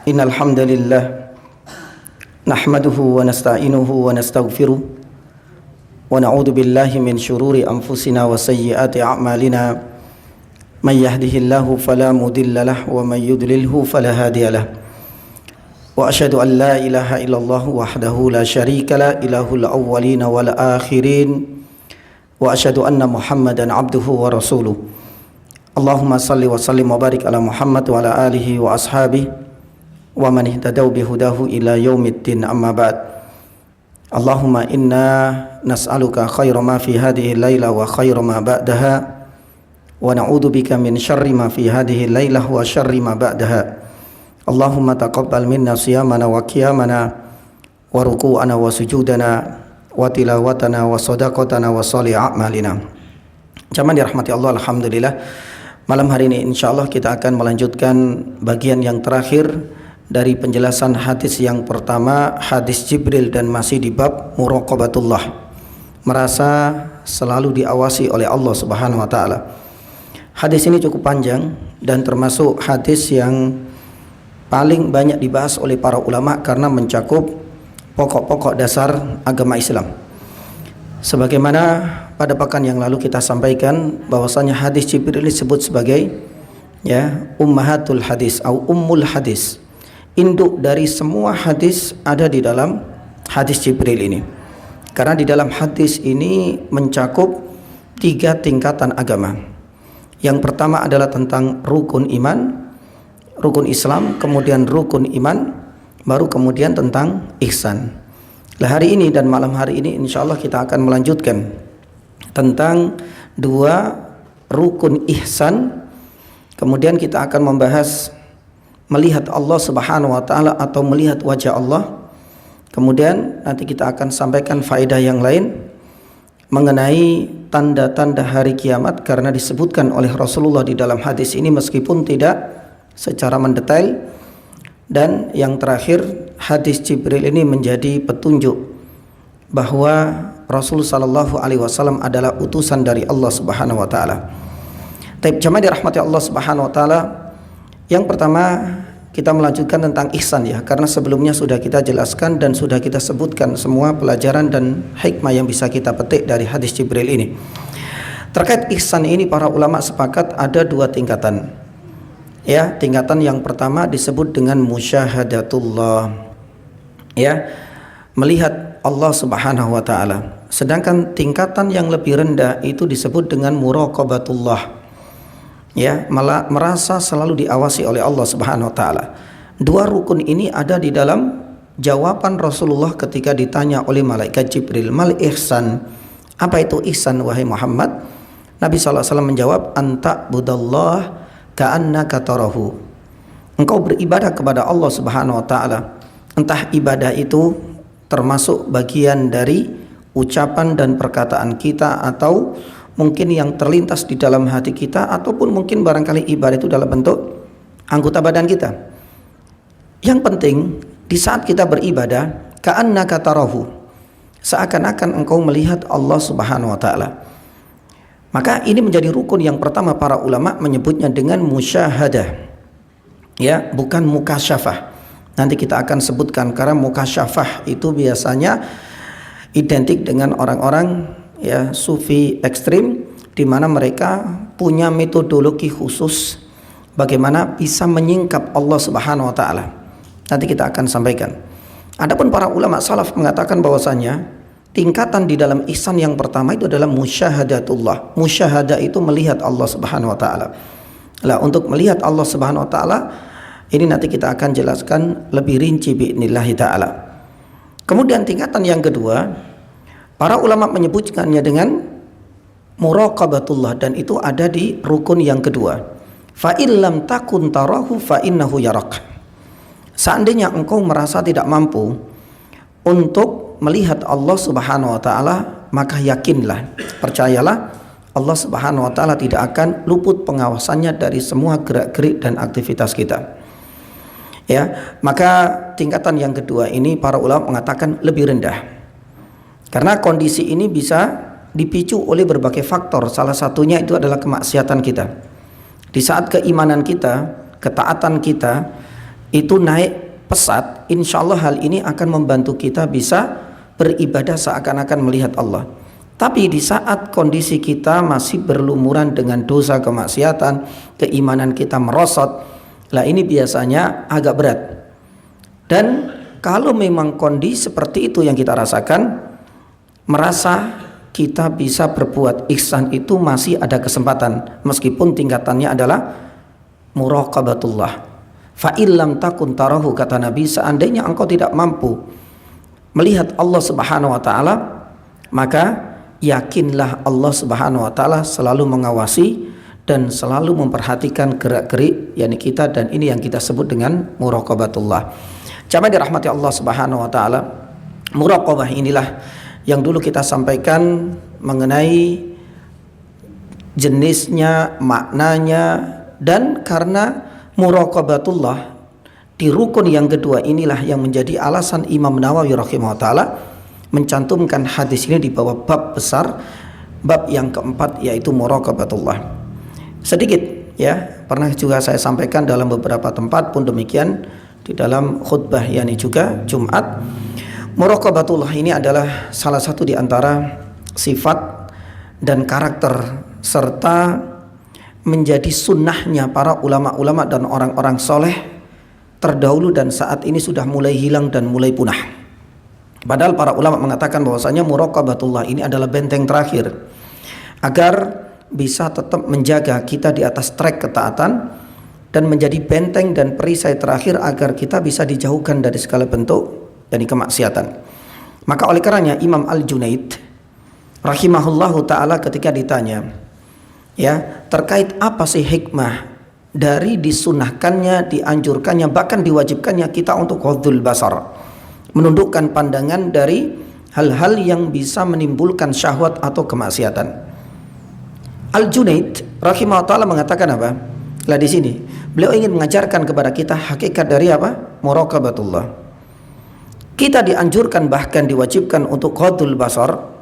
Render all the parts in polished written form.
Innal hamdalillah nahmaduhu wa nasta'inuhu wa nastaghfiruh wa na'udzu billahi min shururi anfusina wa sayyiati a'malina may yahdihillahu fala mudilla lahu wa may yudlilhu fala hadiya lahu wa asyhadu an la ilaha illallah wahdahu la syarika la ilahul awwalin wal akhirin wa asyhadu anna Muhammadan abduhu wa rasuluh. Allahumma salli wa sallim wa barik ala Muhammad wa ala alihi wa ashabihi wa man ihtadaw bihudahu ila yaumiddin, amma ba'd. Allahumma inna nas'aluka khaira ma fi hadhihi laila wa khaira ma ba'daha wa na'udzu bika min syarri ma fi hadhihi lailah wa syarri ma ba'daha. Allahumma taqabbal minna siyamana wa qiyamana wa ruku'ana wa sujudana wa tilawatana wa sadaqatana wa salih a'malina. Jamaah dirahmati Allah, alhamdulillah. Malam hari ini insyaallah kita akan melanjutkan bagian yang terakhir dari penjelasan hadis yang pertama, hadis Jibril, dan masih di bab muraqabatullah, merasa selalu diawasi oleh Allah Subhanahu wa taala. Hadis ini cukup panjang dan termasuk hadis yang paling banyak dibahas oleh para ulama karena mencakup pokok-pokok dasar agama Islam. Sebagaimana pada pekan yang lalu kita sampaikan bahwasanya hadis Jibril disebut sebagai ummahatul hadis atau ummul hadis. Induk dari semua hadis ada di dalam hadis Jibril ini. Karena di dalam hadis ini mencakup 3 tingkatan agama. Yang pertama adalah tentang rukun iman, rukun Islam, kemudian rukun iman, baru kemudian tentang ihsan. Nah, hari ini dan malam hari ini insyaallah kita akan melanjutkan tentang 2 rukun ihsan. Kemudian kita akan membahas melihat Allah Subhanahu wa taala atau melihat wajah Allah. Kemudian nanti kita akan sampaikan faedah yang lain mengenai tanda-tanda hari kiamat karena disebutkan oleh Rasulullah di dalam hadis ini meskipun tidak secara mendetail. Dan yang terakhir, hadis Jibril ini menjadi petunjuk bahwa Rasul sallallahu alaihi wasallam adalah utusan dari Allah Subhanahu wa taala. Taib jamaah dirahmati Allah Subhanahu wa taala. Yang pertama kita melanjutkan tentang ihsan karena sebelumnya sudah kita jelaskan dan sudah kita sebutkan semua pelajaran dan hikmah yang bisa kita petik dari hadis Jibril ini. Terkait ihsan ini para ulama sepakat ada 2 tingkatan. Tingkatan yang pertama disebut dengan musyahadatullah. Melihat Allah Subhanahu wa taala. Sedangkan tingkatan yang lebih rendah itu disebut dengan muraqabatullah. Malah merasa selalu diawasi oleh Allah Subhanahu wa taala. 2 rukun ini ada di dalam jawaban Rasulullah ketika ditanya oleh malaikat Jibril, "Mal ihsan?" Apa itu ihsan wahai Muhammad? Nabi sallallahu alaihi wasallam menjawab, "Anta budallah ka'annaka tarahu." Engkau beribadah kepada Allah Subhanahu wa taala. Entah ibadah itu termasuk bagian dari ucapan dan perkataan kita atau mungkin yang terlintas di dalam hati kita, ataupun mungkin barangkali ibadah itu dalam bentuk anggota badan kita. Yang penting di saat kita beribadah, ka'annaka tarahu, seakan-akan engkau melihat Allah Subhanahu wa taala. Maka ini menjadi rukun yang pertama, para ulama menyebutnya dengan musyahadah. Bukan mukasyafah. Nanti kita akan sebutkan karena mukasyafah itu biasanya identik dengan orang-orang sufi ekstrim, di mana mereka punya metodologi khusus bagaimana bisa menyingkap Allah Subhanahu wa taala. Nanti kita akan sampaikan. Adapun para ulama salaf mengatakan bahwasanya tingkatan di dalam ihsan yang pertama itu adalah musyahadatullah. Musyahadah itu melihat Allah Subhanahu wa taala. Lah, untuk melihat Allah Subhanahu wa taala ini nanti kita akan jelaskan lebih rinci biidznillah taala. Kemudian tingkatan yang kedua, para ulama menyebutkannya dengan muraqabatullah, dan itu ada di rukun yang kedua. Fa illam takun tarahu fa innahu yarak. Seandainya engkau merasa tidak mampu untuk melihat Allah Subhanahu wa taala, maka yakinlah, percayalah, Allah Subhanahu wa taala tidak akan luput pengawasannya dari semua gerak-gerik dan aktivitas kita. Maka tingkatan yang kedua ini para ulama mengatakan lebih rendah. Karena kondisi ini bisa dipicu oleh berbagai faktor. Salah satunya itu adalah kemaksiatan kita. Di saat keimanan kita, ketaatan kita itu naik pesat, insya Allah hal ini akan membantu kita bisa beribadah seakan-akan melihat Allah. Tapi di saat kondisi kita masih berlumuran dengan dosa kemaksiatan, keimanan kita merosot, lah ini biasanya agak berat. Dan kalau memang kondisi seperti itu yang kita rasakan, merasa kita bisa berbuat ihsan itu masih ada kesempatan, meskipun tingkatannya adalah muraqabatullah. Fa illam takun tarahu, kata Nabi, seandainya engkau tidak mampu melihat Allah Subhanahu wa taala, maka yakinlah Allah Subhanahu wa taala selalu mengawasi dan selalu memperhatikan gerak-gerik yakni kita, dan ini yang kita sebut dengan muraqabatullah. Jamaah dirahmati Allah Subhanahu wa taala, muraqabah inilah yang dulu kita sampaikan mengenai jenisnya, maknanya, dan karena muraqabatullah di rukun yang kedua inilah yang menjadi alasan Imam Nawawi rahimahullah taala mencantumkan hadis ini di bawah bab besar, bab yang keempat, yaitu muraqabatullah. Sedikit ya, pernah juga saya sampaikan dalam beberapa tempat pun demikian, di dalam khutbah yakni juga Jumat. Muraqabatullah ini adalah salah satu di antara sifat dan karakter serta menjadi sunnahnya para ulama-ulama dan orang-orang soleh terdahulu, dan saat ini sudah mulai hilang dan mulai punah. Padahal para ulama mengatakan bahwasanya muraqabatullah ini adalah benteng terakhir agar bisa tetap menjaga kita di atas trek ketaatan, dan menjadi benteng dan perisai terakhir agar kita bisa dijauhkan dari segala bentuk dari kemaksiatan. Maka oleh karenanya Imam Al-Junaid rahimahullahu taala ketika ditanya ya terkait apa sih hikmah dari disunahkannya, dianjurkannya, bahkan diwajibkannya kita untuk ghadul basar, menundukkan pandangan dari hal-hal yang bisa menimbulkan syahwat atau kemaksiatan. Al-Junaid rahimahullah taala mengatakan apa? Lah di sini beliau ingin mengajarkan kepada kita hakikat dari apa? Muraqabatullah. Kita dianjurkan bahkan diwajibkan untuk ghadul basar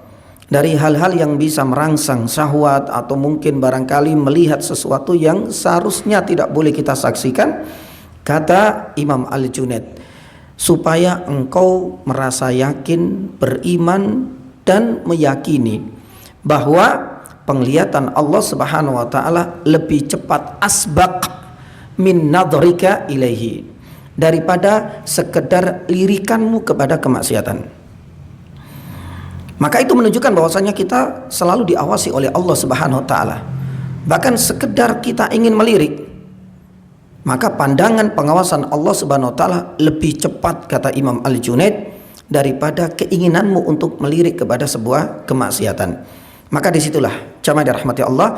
dari hal-hal yang bisa merangsang syahwat atau mungkin barangkali melihat sesuatu yang seharusnya tidak boleh kita saksikan. Kata Imam Al-Junaid, supaya engkau merasa yakin, beriman, dan meyakini bahwa penglihatan Allah Subhanahu wa taala lebih cepat, asbaq min nadhrika ilaihi, daripada sekedar lirikanmu kepada kemaksiatan. Maka itu menunjukkan bahwasanya kita selalu diawasi oleh Allah Subhanahu wa taala. Bahkan sekedar kita ingin melirik, maka pandangan pengawasan Allah Subhanahu wa taala lebih cepat, kata Imam Al-Junaid, daripada keinginanmu untuk melirik kepada sebuah kemaksiatan. Maka disitulah jamaah dirahmati Allah,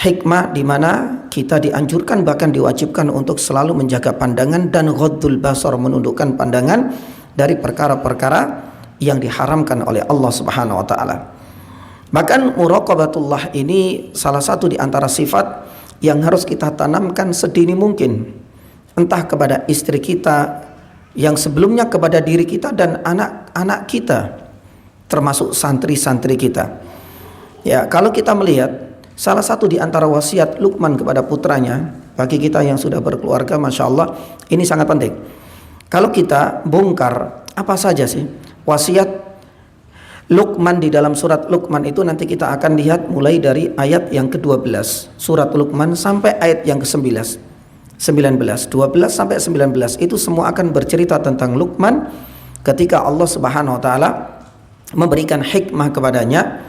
hikmah di mana kita dianjurkan bahkan diwajibkan untuk selalu menjaga pandangan dan ghaddul basar, menundukkan pandangan dari perkara-perkara yang diharamkan oleh Allah Subhanahu wa taala. Bahkan muraqabatullah ini salah satu di antara sifat yang harus kita tanamkan sedini mungkin, entah kepada istri kita, yang sebelumnya kepada diri kita dan anak-anak kita, termasuk santri-santri kita. Ya, kalau kita melihat salah satu di antara wasiat Luqman kepada putranya, bagi kita yang sudah berkeluarga, masya Allah, ini sangat penting. Kalau kita bongkar apa saja sih wasiat Luqman di dalam surat Luqman itu, nanti kita akan lihat mulai dari ayat yang ke-12 surat Luqman sampai ayat yang ke-19, 12 sampai 19, itu semua akan bercerita tentang Luqman ketika Allah Subhanahu wa taala memberikan hikmah kepadanya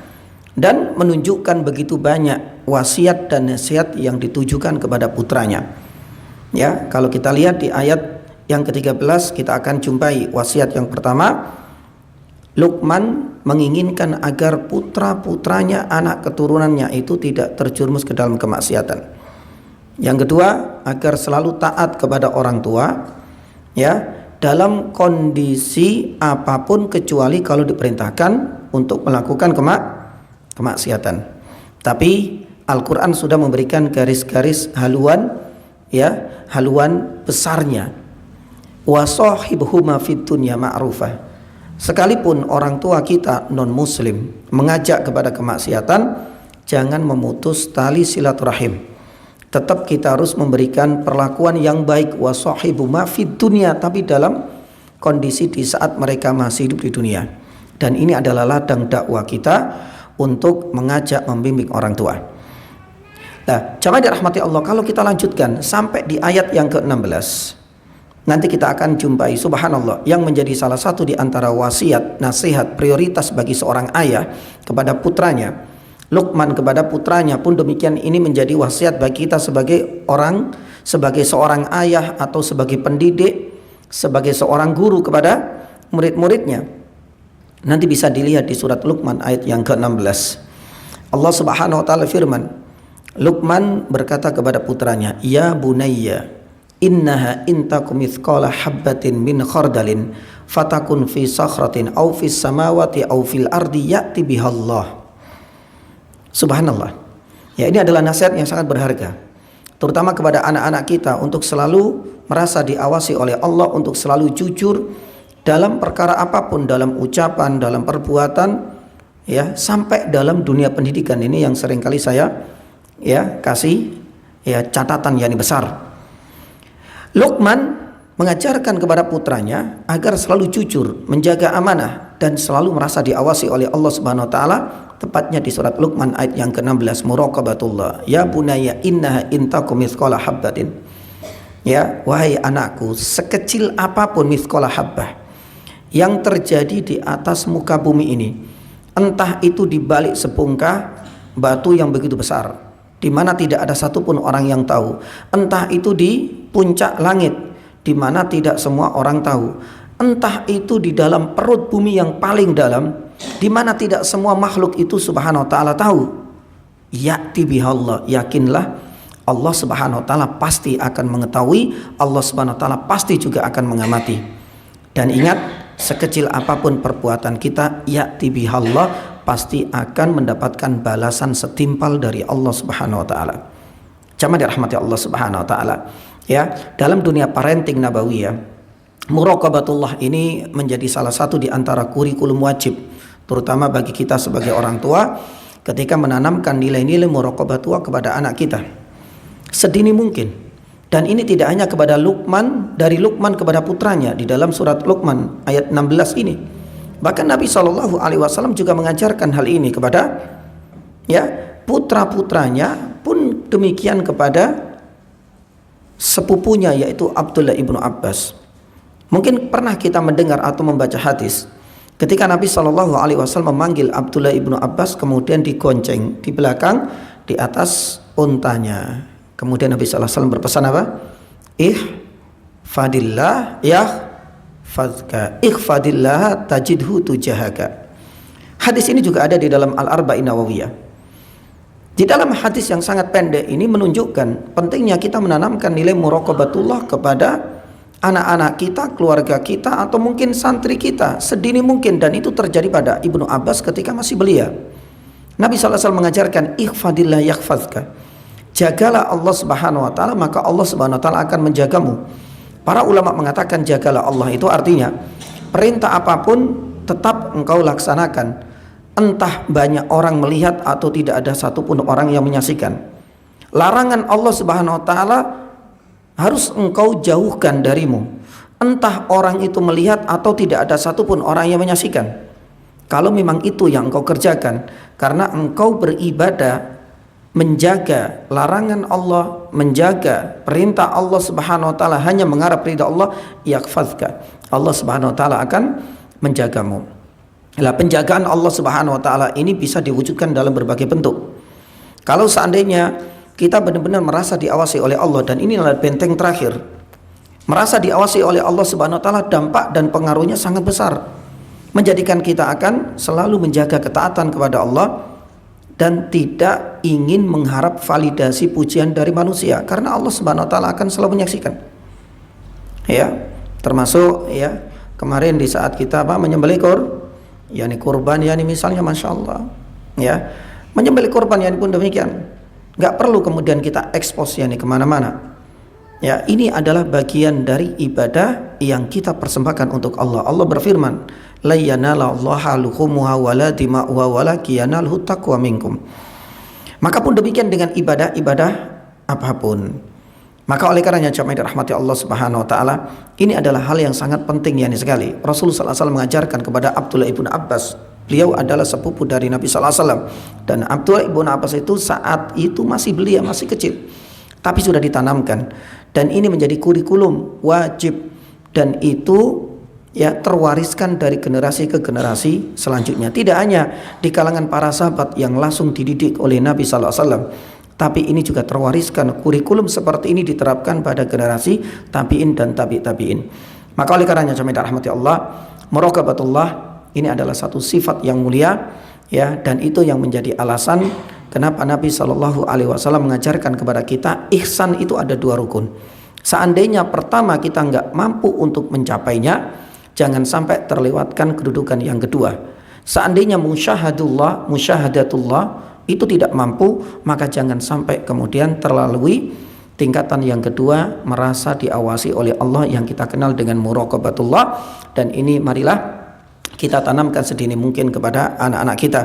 dan menunjukkan begitu banyak wasiat dan nasihat yang ditujukan kepada putranya. Ya, kalau kita lihat di ayat yang ke-13 kita akan jumpai wasiat yang pertama, Luqman menginginkan agar putra-putranya, anak keturunannya itu tidak terjerumus ke dalam kemaksiatan. Yang kedua, agar selalu taat kepada orang tua, ya, dalam kondisi apapun kecuali kalau diperintahkan untuk melakukan kemaksiatan. Tapi Al-Quran sudah memberikan garis-garis haluan, ya, haluan besarnya. Wa sahibhuma fid dunya ma'rufah. Sekalipun orang tua kita non muslim mengajak kepada kemaksiatan, jangan memutus tali silaturahim. Tetap kita harus memberikan perlakuan yang baik, wa sahibuma fid dunya, tapi dalam kondisi di saat mereka masih hidup di dunia. Dan ini adalah ladang dakwah kita untuk mengajak, membimbing orang tua. Nah, jamaah dirahmati Allah, kalau kita lanjutkan sampai di ayat yang ke-16, nanti kita akan jumpai, subhanallah, yang menjadi salah satu di antara wasiat, nasihat, prioritas bagi seorang ayah kepada putranya. Luqman kepada putranya pun demikian, ini menjadi wasiat bagi kita sebagai orang, sebagai seorang ayah atau sebagai pendidik, sebagai seorang guru kepada murid-muridnya. Nanti bisa dilihat di surat Luqman ayat yang ke-16. Allah Subhanahu wa taala firman, Luqman berkata kepada putranya, "Ya bunayya, innaha intakum mithqala habbatin min khardalin fatakun fi sakhratin aw fis samawati aw fil ardi ya'ti bihallah." Subhanallah. Ya, ini adalah nasihat yang sangat berharga, terutama kepada anak-anak kita untuk selalu merasa diawasi oleh Allah, untuk selalu jujur dalam perkara apapun, dalam ucapan, dalam perbuatan, ya, sampai dalam dunia pendidikan ini yang seringkali saya kasih catatan yang besar. Luqman mengajarkan kepada putranya agar selalu jujur, menjaga amanah, dan selalu merasa diawasi oleh Allah Subhanahu wa taala, tepatnya di surat Luqman ayat yang ke-16, muraqabatullah. Ya bunayya innaha intakum mithqala habbatin. Ya, wahai anakku, sekecil apapun mithqala habbah yang terjadi di atas muka bumi ini, entah itu di balik sebongkah batu yang begitu besar, di mana tidak ada satupun orang yang tahu, entah itu di puncak langit, di mana tidak semua orang tahu, entah itu di dalam perut bumi yang paling dalam, di mana tidak semua makhluk itu subhanahu wa ta'ala tahu. Ya'ti bihallah, yakinlah Allah subhanahu wa ta'ala pasti akan mengetahui, Allah subhanahu wa ta'ala pasti juga akan mengamati. Dan ingat, sekecil apapun perbuatan kita, ya'ti bihallah, pasti akan mendapatkan balasan setimpal dari Allah subhanahu wa ta'ala. Jamaah dirahmati Allah subhanahu wa ta'ala. Ya, dalam dunia parenting nabawiyah, muraqabatullah ini menjadi salah satu di antara kurikulum wajib, terutama bagi kita sebagai orang tua, ketika menanamkan nilai-nilai muraqabatullah kepada anak kita sedini mungkin. Dan ini tidak hanya kepada Luqman, dari Luqman kepada putranya di dalam surat Luqman ayat 16 ini. Bahkan Nabi SAW juga mengajarkan hal ini kepada putra-putranya, pun demikian kepada sepupunya, yaitu Abdullah ibnu Abbas. Mungkin pernah kita mendengar atau membaca hadis ketika Nabi SAW memanggil Abdullah ibnu Abbas, kemudian digonceng di belakang di atas untanya. Kemudian Nabi SAW berpesan apa? Ihfadillah yahfadka, ihfadillah tajidhu tujahaka. Hadis ini juga ada di dalam Al-Arba'in Nawawiyah. Di dalam hadis yang sangat pendek ini menunjukkan pentingnya kita menanamkan nilai muraqabatullah kepada anak-anak kita, keluarga kita, atau mungkin santri kita sedini mungkin. Dan itu terjadi pada Ibnu Abbas ketika masih belia. Nabi SAW mengajarkan ihfadillah yahfadka, jagalah Allah subhanahu wa ta'ala, maka Allah subhanahu wa ta'ala akan menjagamu. Para ulama mengatakan jagalah Allah itu artinya perintah apapun tetap engkau laksanakan, entah banyak orang melihat atau tidak ada satupun orang yang menyaksikan. Larangan Allah subhanahu wa ta'ala harus engkau jauhkan darimu, entah orang itu melihat atau tidak ada satupun orang yang menyaksikan. Kalau memang itu yang engkau kerjakan karena engkau beribadah, menjaga larangan Allah, menjaga perintah Allah subhanahu wa ta'ala, hanya mengharap ridha Allah, yakfadka, Allah subhanahu wa ta'ala akan menjagamu. Nah, penjagaan Allah subhanahu wa ta'ala ini bisa diwujudkan dalam berbagai bentuk. Kalau seandainya kita benar-benar merasa diawasi oleh Allah, dan ini adalah benteng terakhir, merasa diawasi oleh Allah subhanahu wa ta'ala, dampak dan pengaruhnya sangat besar, menjadikan kita akan selalu menjaga ketaatan kepada Allah dan tidak ingin mengharap validasi pujian dari manusia, karena Allah subhanahu wa ta'ala akan selalu menyaksikan. Ya, termasuk kemarin di saat kita menyembelih kurban, misalnya, masya Allah, menyembelih kurban pun demikian, nggak perlu kemudian kita ekspos kemana-mana. Ya, ini adalah bagian dari ibadah yang kita persembahkan untuk Allah. Allah berfirman, la yanalallaha luhumuha wala dima'uha walakin yanalhu taqwa minkum. Maka pun demikian dengan ibadah-ibadah apapun. Maka oleh karenanya jamaah yang dirahmati Allah Subhanahu wa taala, ini adalah hal yang sangat penting yakni sekali. Rasulullah SAW mengajarkan kepada Abdullah ibn Abbas. Beliau adalah sepupu dari Nabi sallallahu alaihi wasallam, dan Abdullah ibn Abbas itu saat itu masih belia, masih kecil. Tapi sudah ditanamkan, dan ini menjadi kurikulum wajib, dan itu ya terwariskan dari generasi ke generasi selanjutnya. Tidak hanya di kalangan para sahabat yang langsung dididik oleh Nabi sallallahu alaihi wasallam, tapi ini juga terwariskan, kurikulum seperti ini diterapkan pada generasi tabi'in dan tabi'in. Maka oleh karenanya jemaah rahmati Allah, muraqabatullah ini adalah satu sifat yang mulia ya, dan itu yang menjadi alasan kenapa Nabi Shallallahu alaihi wasallam mengajarkan kepada kita ihsan itu ada 2 rukun. Seandainya pertama kita nggak mampu untuk mencapainya, jangan sampai terlewatkan kedudukan yang kedua. Seandainya musyahadatullah itu tidak mampu, maka jangan sampai kemudian terlalui tingkatan yang kedua, merasa diawasi oleh Allah yang kita kenal dengan muraqabatullah. Dan ini marilah kita tanamkan sedini mungkin kepada anak-anak kita,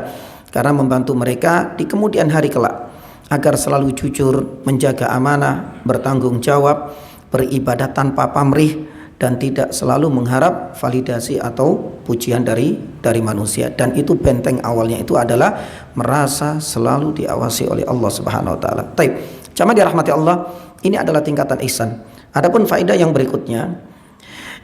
karena membantu mereka di kemudian hari kelak agar selalu jujur, menjaga amanah, bertanggung jawab, beribadah tanpa pamrih, dan tidak selalu mengharap validasi atau pujian dari manusia. Dan itu benteng awalnya itu adalah merasa selalu diawasi oleh Allah Subhanahu wa taala. Baik, jamaah dirahmati Allah, ini adalah tingkatan ihsan. Adapun faedah yang berikutnya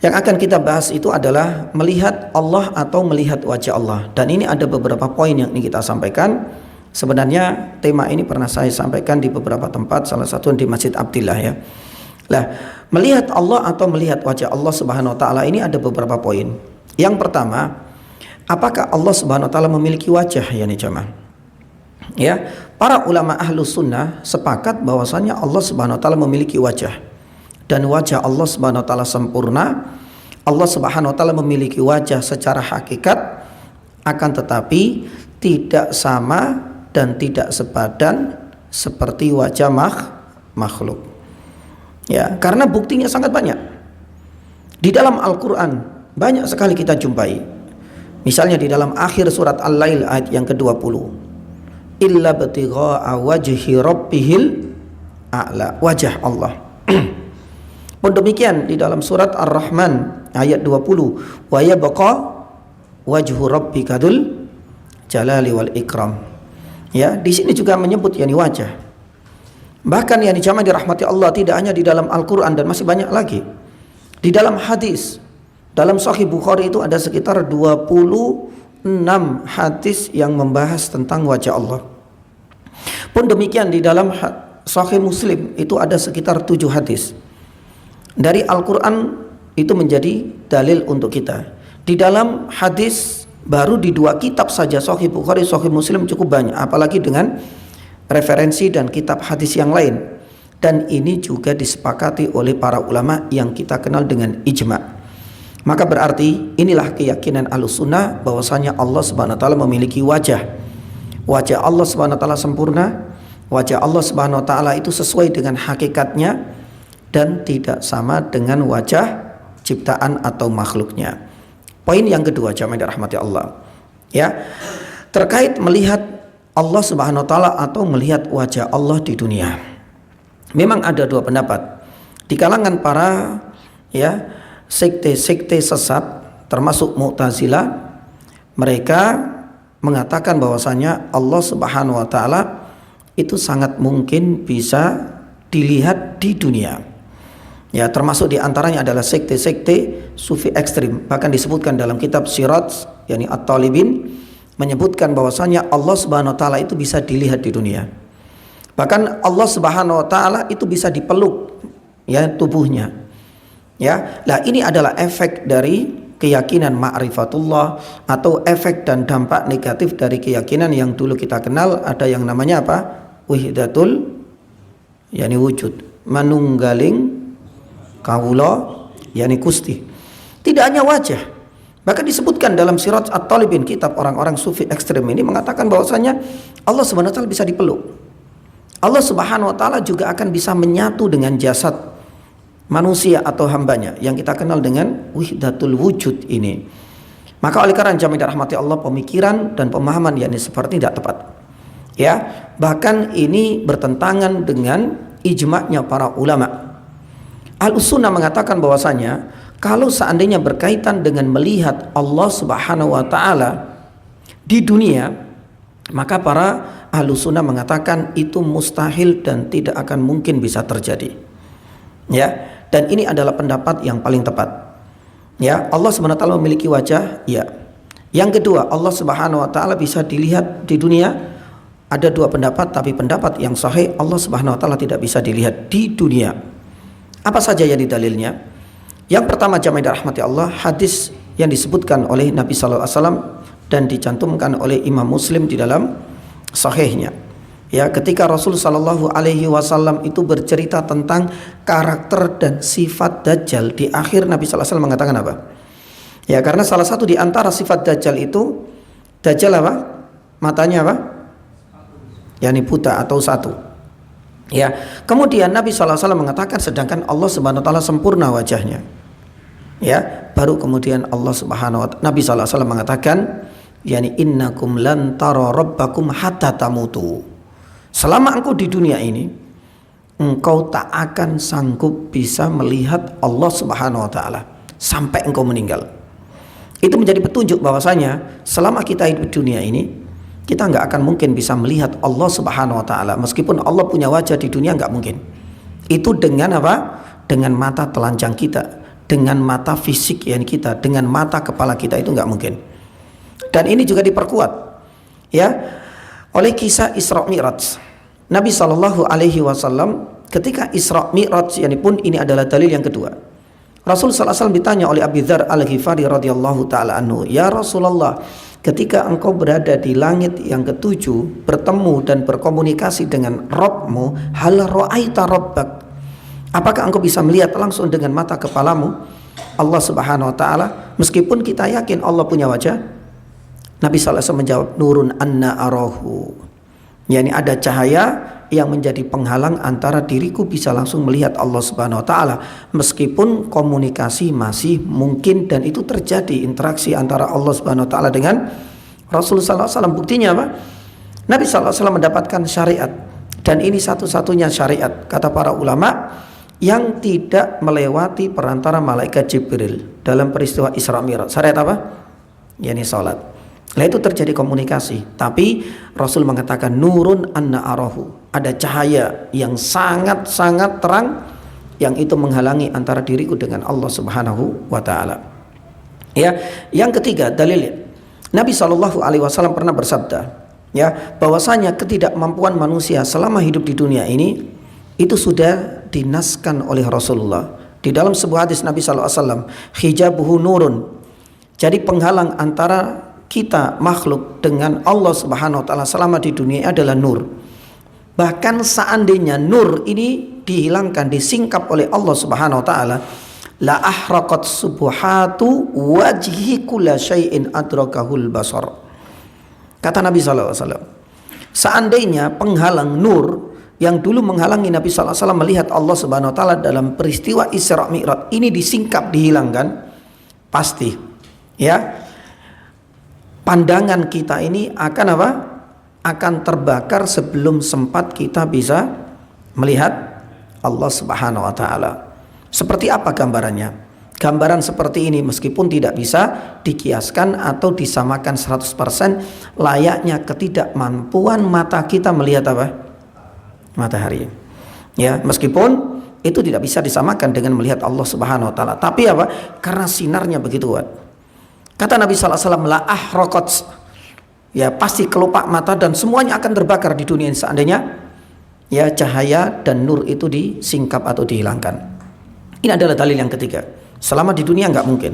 yang akan kita bahas itu adalah melihat Allah atau melihat wajah Allah. Dan ini ada beberapa poin yang ingin kita sampaikan. Sebenarnya tema ini pernah saya sampaikan di beberapa tempat, salah satu di Masjid Abdillah ya. Nah, melihat Allah atau melihat wajah Allah Subhanahu wa taala ini ada beberapa poin. Yang pertama, apakah Allah Subhanahu wa taala memiliki wajah ya nih jemaah? Ya, para ulama ahlus sunnah sepakat bahwasanya Allah Subhanahu wa taala memiliki wajah. Dan wajah Allah Subhanahu wa taala sempurna. Allah Subhanahu wa taala memiliki wajah secara hakikat, akan tetapi tidak sama dan tidak sepadan seperti wajah makhluk. Ya, karena buktinya sangat banyak. Di dalam Al-Qur'an banyak sekali kita jumpai. Misalnya di dalam akhir surat Al-Lail ayat yang ke-20. Illa batigha'a wajhi rabbihil a'la, wajah Allah. Pun demikian di dalam surat Ar-Rahman ayat 20, wa yabqa wajhu rabbika dzul jalali wal ikram. Ya, di sini juga menyebut yakni wajah. Bahkan yang jamaah dirahmati Allah, tidak hanya di dalam Al-Qur'an dan masih banyak lagi. Di dalam hadis, dalam Sahih Bukhari itu ada sekitar 26 hadis yang membahas tentang wajah Allah. Pun demikian di dalam Sahih Muslim itu ada sekitar 7 hadis. Dari Al-Quran itu menjadi dalil untuk kita. Di dalam hadis baru di 2 kitab saja, Sahih Bukhari, Sahih Muslim cukup banyak, apalagi dengan referensi dan kitab hadis yang lain. Dan ini juga disepakati oleh para ulama yang kita kenal dengan ijma. Maka berarti inilah keyakinan Ahlussunnah bahwasanya Allah Subhanahu wa taala memiliki wajah. Wajah Allah Subhanahu wa taala sempurna. Wajah Allah Subhanahu wa taala itu sesuai dengan hakikatnya dan tidak sama dengan wajah ciptaan atau makhluknya. Poin yang kedua jamaah dirahmati Allah, ya, terkait melihat Allah Subhanahu wa taala atau melihat wajah Allah di dunia. Memang ada 2 pendapat di kalangan para ya sekte-sekte sesat termasuk Mu'tazilah. Mereka mengatakan bahwasanya Allah Subhanahu wa taala itu sangat mungkin bisa dilihat di dunia. Ya, termasuk diantaranya adalah sekte-sekte sufi ekstrim. Bahkan disebutkan dalam kitab Sirat, yakni At-Talibin, menyebutkan bahwasanya Allah Subhanahu wa taala itu bisa dilihat di dunia. Bahkan Allah Subhanahu wa taala itu bisa dipeluk ya tubuhnya. Ya, nah ini adalah efek dari keyakinan ma'rifatullah atau efek dan dampak negatif dari keyakinan yang dulu kita kenal, ada yang namanya apa? Wahdatul yakni wujud, manunggaling kawula yakni Gusti. Tidak hanya wajah, bahkan disebutkan dalam Sirat At-Talibin, kitab orang-orang sufi ekstrem ini mengatakan bahwasanya Allah Subhanahu wa taala bisa dipeluk. Allah Subhanahu wa taala juga akan bisa menyatu dengan jasad manusia atau hambanya yang kita kenal dengan wahdatul wujud ini. Maka oleh karena jamaah rahmati Allah, pemikiran dan pemahaman yakni seperti tidak tepat. Ya, bahkan ini bertentangan dengan ijma'nya para ulama. Ahlus-sunnah mengatakan bahwasanya kalau seandainya berkaitan dengan melihat Allah Subhanahu wa taala di dunia, maka para Ahlus-sunnah mengatakan itu mustahil dan tidak akan mungkin bisa terjadi. Ya, dan ini adalah pendapat yang paling tepat. Ya, Allah Subhanahu wa taala memiliki wajah, ya. Yang kedua, Allah Subhanahu wa taala bisa dilihat di dunia. Ada dua pendapat, tapi pendapat yang sahih, Allah Subhanahu wa taala tidak bisa dilihat di dunia. Apa saja yang dalilnya? Yang pertama, jamaah dirahmati Allah, hadis yang disebutkan oleh Nabi sallallahu alaihi wasallam dan dicantumkan oleh Imam Muslim di dalam sahihnya. Ya, ketika Rasul sallallahu alaihi wasallam itu bercerita tentang karakter dan sifat Dajjal, di akhir Nabi sallallahu alaihi wasallam mengatakan apa? Ya, karena salah satu di antara sifat Dajjal itu, Dajjal apa? Matanya apa? Yani buta atau satu. Ya, kemudian Nabi sallallahu alaihi wasallam mengatakan sedangkan Allah Subhanahu wa taala sempurna wajahnya. Ya, baru kemudian Allah Subhanahu wa taala, Nabi sallallahu alaihi wasallam mengatakan, yani innakum lan tara rabbakum hatta tamutu. Selama engkau di dunia ini, engkau tak akan sanggup bisa melihat Allah Subhanahu wa taala sampai engkau meninggal. Itu menjadi petunjuk bahwasanya selama kita hidup di dunia ini, kita nggak akan mungkin bisa melihat Allah Subhanahu wa taala. Meskipun Allah punya wajah di dunia, nggak mungkin. Itu dengan apa? Dengan mata telanjang kita, dengan mata fisik yang kita, dengan mata kepala kita, itu nggak mungkin. Dan ini juga diperkuat ya oleh kisah Isra Mi'raj. Nabi sallallahu alaihi wasallam ketika Isra Mi'raj, yani pun ini adalah dalil yang kedua. Rasul sallallahu alaihi wasallam ditanya oleh Abi Dzar Al-Ghifari radhiyallahu taala anhu, "Ya Rasulullah, ketika engkau berada di langit yang ketujuh, bertemu dan berkomunikasi dengan Rabbmu, hal ra'aita rabbak? Apakah engkau bisa melihat langsung dengan mata kepalamu Allah Subhanahu wa taala?" Meskipun kita yakin Allah punya wajah, Nabi sallallahu alaihi wasallam menjawab, "Nurun anna arahu." Yani ada cahaya yang menjadi penghalang antara diriku bisa langsung melihat Allah Subhanahu wa taala, meskipun komunikasi masih mungkin dan itu terjadi interaksi antara Allah Subhanahu wa taala dengan Rasul sallallahu alaihi wasallam. Buktinya apa? Nabi sallallahu alaihi wasallam mendapatkan syariat, dan ini satu-satunya syariat kata para ulama yang tidak melewati perantara malaikat Jibril dalam peristiwa Isra Mi'raj. Syariat apa? Yani salat. Nah, itu terjadi komunikasi, tapi Rasul mengatakan nurun anna arahu, ada cahaya yang sangat-sangat terang yang itu menghalangi antara diriku dengan Allah Subhanahu wa taala. Ya, yang ketiga dalilnya, Nabi Shallallahu alaihi wasallam pernah bersabda, ya, bahwasanya ketidakmampuan manusia selama hidup di dunia ini itu sudah dinaskan oleh Rasulullah. Di dalam sebuah hadis Nabi Shallallahu alaihi wasallam, hijabuhu nurun. Jadi penghalang antara kita makhluk dengan Allah Subhanahu wa taala selama di dunia adalah nur. Bahkan seandainya nur ini dihilangkan, disingkap oleh Allah Subhanahu wa taala, la ahraqat subuhatu wajhi kulla syai'in adrakahul basar. Kata Nabi sallallahu alaihi wasallam, seandainya penghalang nur yang dulu menghalangi Nabi sallallahu alaihi wasallam melihat Allah Subhanahu wa taala dalam peristiwa Isra Mi'raj ini disingkap, dihilangkan, pasti ya pandangan kita ini akan apa? Akan terbakar sebelum sempat kita bisa melihat Allah Subhanahu wa taala. Seperti apa gambarannya? Gambaran seperti ini meskipun tidak bisa dikiaskan atau disamakan 100%, layaknya ketidakmampuan mata kita melihat apa? Matahari. Ya, meskipun itu tidak bisa disamakan dengan melihat Allah Subhanahu wa taala. Tapi apa? Karena sinarnya begitu kuat. Kata Nabi sallallahu alaihi wasallam, la ahraqat, ya pasti kelopak mata dan semuanya akan terbakar di dunia ini seandainya ya cahaya dan nur itu disingkap atau dihilangkan. Ini adalah dalil yang ketiga. Selama di dunia nggak mungkin.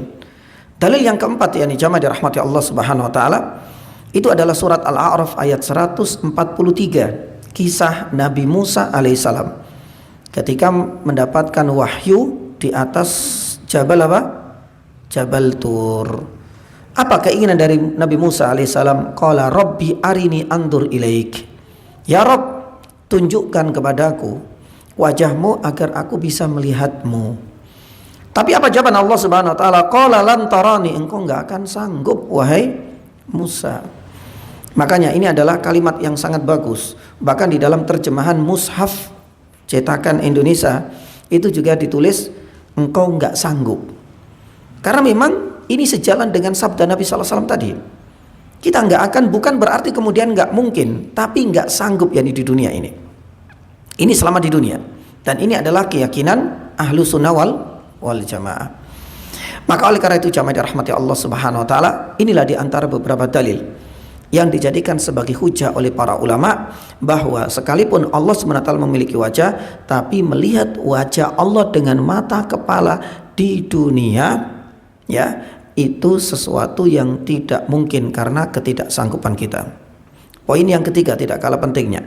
Dalil yang keempat, yakni jamaah dirahmati Allah Subhanahu wa taala, itu adalah surat Al-A'raf ayat 143, kisah Nabi Musa alaihissalam ketika mendapatkan wahyu di atas Jabal apa? Jabal Tur. Apa keinginan dari Nabi Musa alaihissalam? Qala Rabbi arini andur ilaik. Ya Rabb, tunjukkan kepadaku wajahmu agar aku bisa melihatmu. Tapi apa jawaban Allah Subhanahu wa taala? Qala lan tarani, engkau enggak akan sanggup wahai Musa. Makanya ini adalah kalimat yang sangat bagus. Bahkan di dalam terjemahan mushaf cetakan Indonesia, itu juga ditulis engkau nggak sanggup. Karena memang ini sejalan dengan sabda Nabi SAW tadi. Kita nggak akan, bukan berarti kemudian nggak mungkin, tapi nggak sanggup di dunia ini. Ini selama di dunia. Dan ini adalah keyakinan ahlu sunnah wal jamaah. Maka oleh karena itu jamaah dirahmati Allah Subhanahu wa taala, inilah di antara beberapa dalil yang dijadikan sebagai hujah oleh para ulama bahwa sekalipun Allah SWT memiliki wajah, tapi melihat wajah Allah dengan mata kepala di dunia, ya, itu sesuatu yang tidak mungkin karena ketidaksanggupan kita. Poin yang ketiga tidak kalah pentingnya.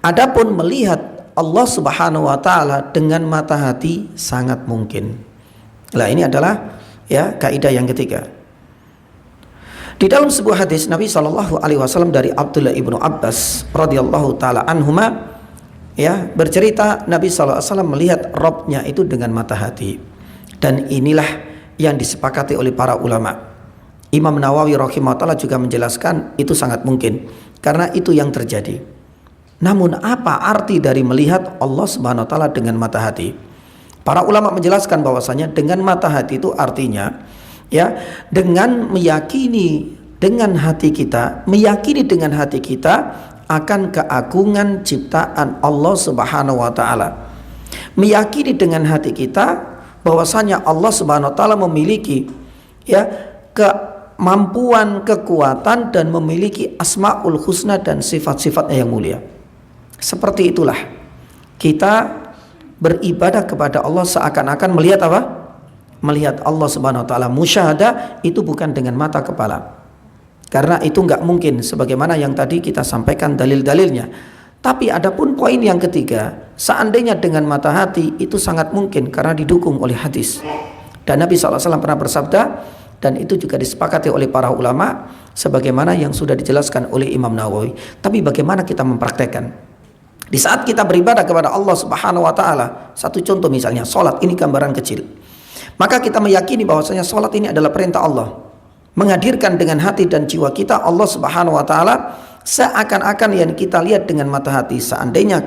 Adapun melihat Allah Subhanahu wa taala dengan mata hati sangat mungkin. Nah, ini adalah ya kaidah yang ketiga. Di dalam sebuah hadis Nabi SAW dari Abdullah ibnu Abbas radhiyallahu taala anhuma, ya, bercerita Nabi SAW melihat Rabbnya itu dengan mata hati. Dan inilah yang disepakati oleh para ulama. Imam Nawawi rahimahullah juga menjelaskan itu sangat mungkin karena itu yang terjadi. Namun apa arti dari melihat Allah Subhanahu wa taala dengan mata hati? Para ulama menjelaskan bahwasanya dengan mata hati itu artinya, ya, dengan meyakini dengan hati kita, meyakini dengan hati kita akan keagungan ciptaan Allah Subhanahu wa taala. Meyakini dengan hati kita bahwasanya Allah Subhanahu wa taala memiliki, ya, kemampuan, kekuatan dan memiliki asmaul husna dan sifat-sifatnya yang mulia. Seperti itulah kita beribadah kepada Allah seakan-akan melihat apa? Melihat Allah Subhanahu wa taala. Musyahadah itu bukan dengan mata kepala. Karena itu enggak mungkin sebagaimana yang tadi kita sampaikan dalil-dalilnya. Tapi adapun poin yang ketiga, seandainya dengan mata hati itu sangat mungkin karena didukung oleh hadis. Dan Nabi SAW pernah bersabda, dan itu juga disepakati oleh para ulama sebagaimana yang sudah dijelaskan oleh Imam Nawawi. Tapi bagaimana kita mempraktekkan? Di saat kita beribadah kepada Allah Subhanahu wa taala, satu contoh misalnya salat, ini gambaran kecil. Maka kita meyakini bahwasanya salat ini adalah perintah Allah. Menghadirkan dengan hati dan jiwa kita Allah Subhanahu wa taala seakan-akan yang kita lihat dengan mata hati. Seandainya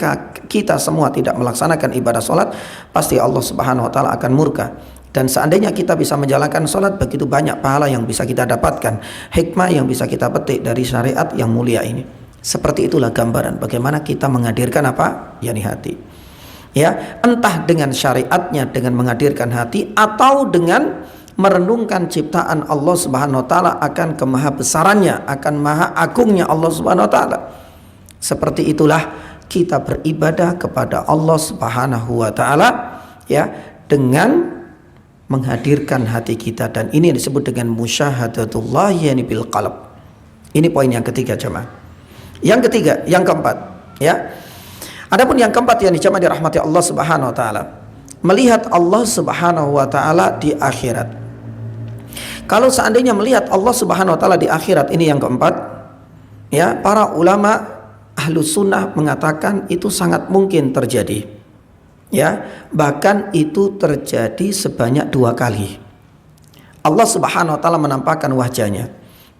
kita semua tidak melaksanakan ibadah salat, pasti Allah Subhanahu wa taala akan murka. Dan seandainya kita bisa menjalankan salat, begitu banyak pahala yang bisa kita dapatkan, hikmah yang bisa kita petik dari syariat yang mulia ini. Seperti itulah gambaran bagaimana kita menghadirkan apa? Yani hati. Ya, entah dengan syariatnya dengan menghadirkan hati atau dengan merenungkan ciptaan Allah Subhanahu wa taala akan kemahabesarannya, akan maha agungnya Allah Subhanahu wa taala. Seperti itulah kita beribadah kepada Allah Subhanahu wa taala, ya, dengan menghadirkan hati kita, dan ini disebut dengan musyahadatullah yani bil qalb. Ini poin yang ketiga jemaah. Yang ketiga, yang keempat, ya. Adapun yang keempat yang dijamaah dirahmati Allah Subhanahu wa taala, melihat Allah Subhanahu wa taala di akhirat. Kalau seandainya melihat Allah Subhanahu wa taala di akhirat, ini yang keempat, ya, para ulama ahlu sunnah mengatakan itu sangat mungkin terjadi, ya, bahkan itu terjadi sebanyak 2 kali. Allah Subhanahu wa taala menampakkan wajahnya,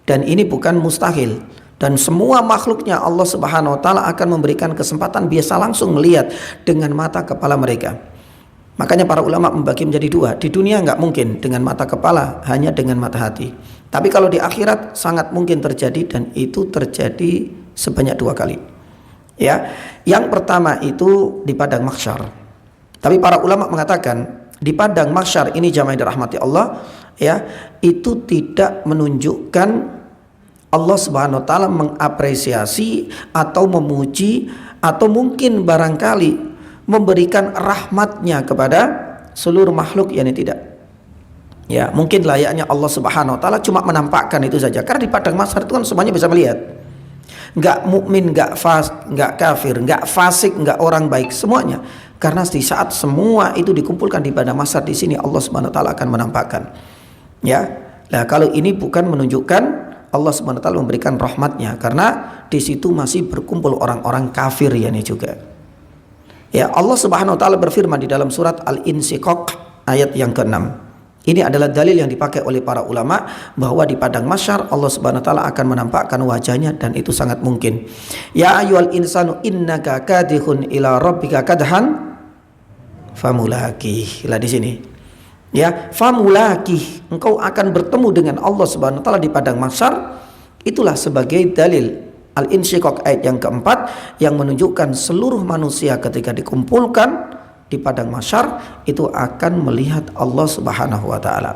dan ini bukan mustahil. Dan semua makhluknya Allah Subhanahu wa taala akan memberikan kesempatan biasa langsung melihat dengan mata kepala mereka. Makanya para ulama membagi menjadi 2. Di dunia nggak mungkin dengan mata kepala, hanya dengan mata hati. Tapi kalau di akhirat sangat mungkin terjadi, dan itu terjadi sebanyak 2 kali. Ya, yang pertama itu di padang mahsyar. Tapi para ulama mengatakan di padang mahsyar ini jamaah dirahmati Allah, ya, itu tidak menunjukkan Allah Subhanahu wa taala mengapresiasi atau memuji atau mungkin barangkali memberikan rahmatnya kepada seluruh makhluk, yakni tidak. Ya, mungkin layaknya Allah Subhanahu wa taala cuma menampakkan itu saja. Karena di padang mahsyar itu kan semuanya bisa melihat. Enggak mukmin, enggak kafir, enggak fasik, enggak orang baik, semuanya. Karena di saat semua itu dikumpulkan di padang mahsyar, di sini Allah Subhanahu wa taala akan menampakkan. Ya. Nah, kalau ini bukan menunjukkan Allah Subhanahu wa taala memberikan rahmatnya, karena di situ masih berkumpul orang-orang kafir yani juga. Ya, Allah Subhanahu wa taala berfirman di dalam surat Al-Insyiqaq ayat yang ke-6. Ini adalah dalil yang dipakai oleh para ulama bahwa di padang mahsyar Allah Subhanahu wa taala akan menampakkan wajahnya, dan itu sangat mungkin. Ya ayyuhal insanu innaka kadihun ila rabbika kadhan famulaqih. Lah di sini. Ya, famulaqih, engkau akan bertemu dengan Allah Subhanahu wa taala di padang mahsyar. Itulah sebagai dalil Al-Insyiqaq ayat yang keempat yang menunjukkan seluruh manusia ketika dikumpulkan di padang mahsyar itu akan melihat Allah Subhanahu wa taala.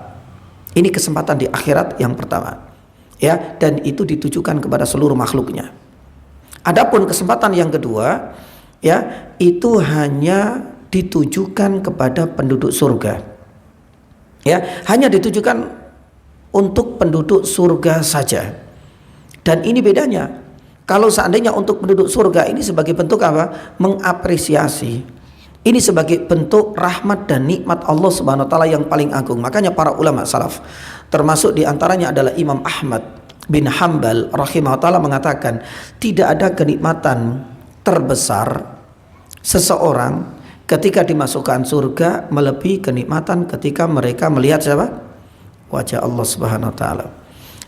Ini kesempatan di akhirat yang pertama. Ya, dan itu ditujukan kepada seluruh makhluknya. Adapun kesempatan yang kedua, ya, itu hanya ditujukan kepada penduduk surga. Ya, hanya ditujukan untuk penduduk surga saja. Dan ini bedanya. Kalau seandainya untuk penduduk surga ini sebagai bentuk apa? Mengapresiasi. Ini sebagai bentuk rahmat dan nikmat Allah Subhanahu wa taala yang paling agung. Makanya para ulama salaf, termasuk diantaranya adalah Imam Ahmad bin Hanbal rahimahullah mengatakan, tidak ada kenikmatan terbesar seseorang ketika dimasukkan surga melebihi kenikmatan ketika mereka melihat siapa? Wajah Allah Subhanahu wa taala.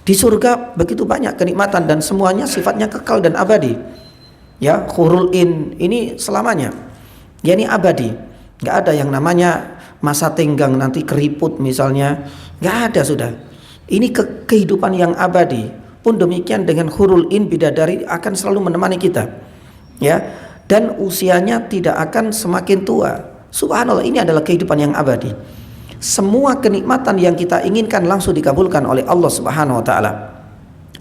Di surga begitu banyak kenikmatan dan semuanya sifatnya kekal dan abadi. Ya, hurul in ini selamanya. Ya, ini abadi. Nggak ada yang namanya masa tenggang nanti keriput misalnya. Nggak ada sudah. Ini kehidupan yang abadi. Pun demikian dengan hurul in, bidadari akan selalu menemani kita. Ya, dan usianya tidak akan semakin tua. Subhanallah, ini adalah kehidupan yang abadi. Semua kenikmatan yang kita inginkan langsung dikabulkan oleh Allah Subhanahu wa taala.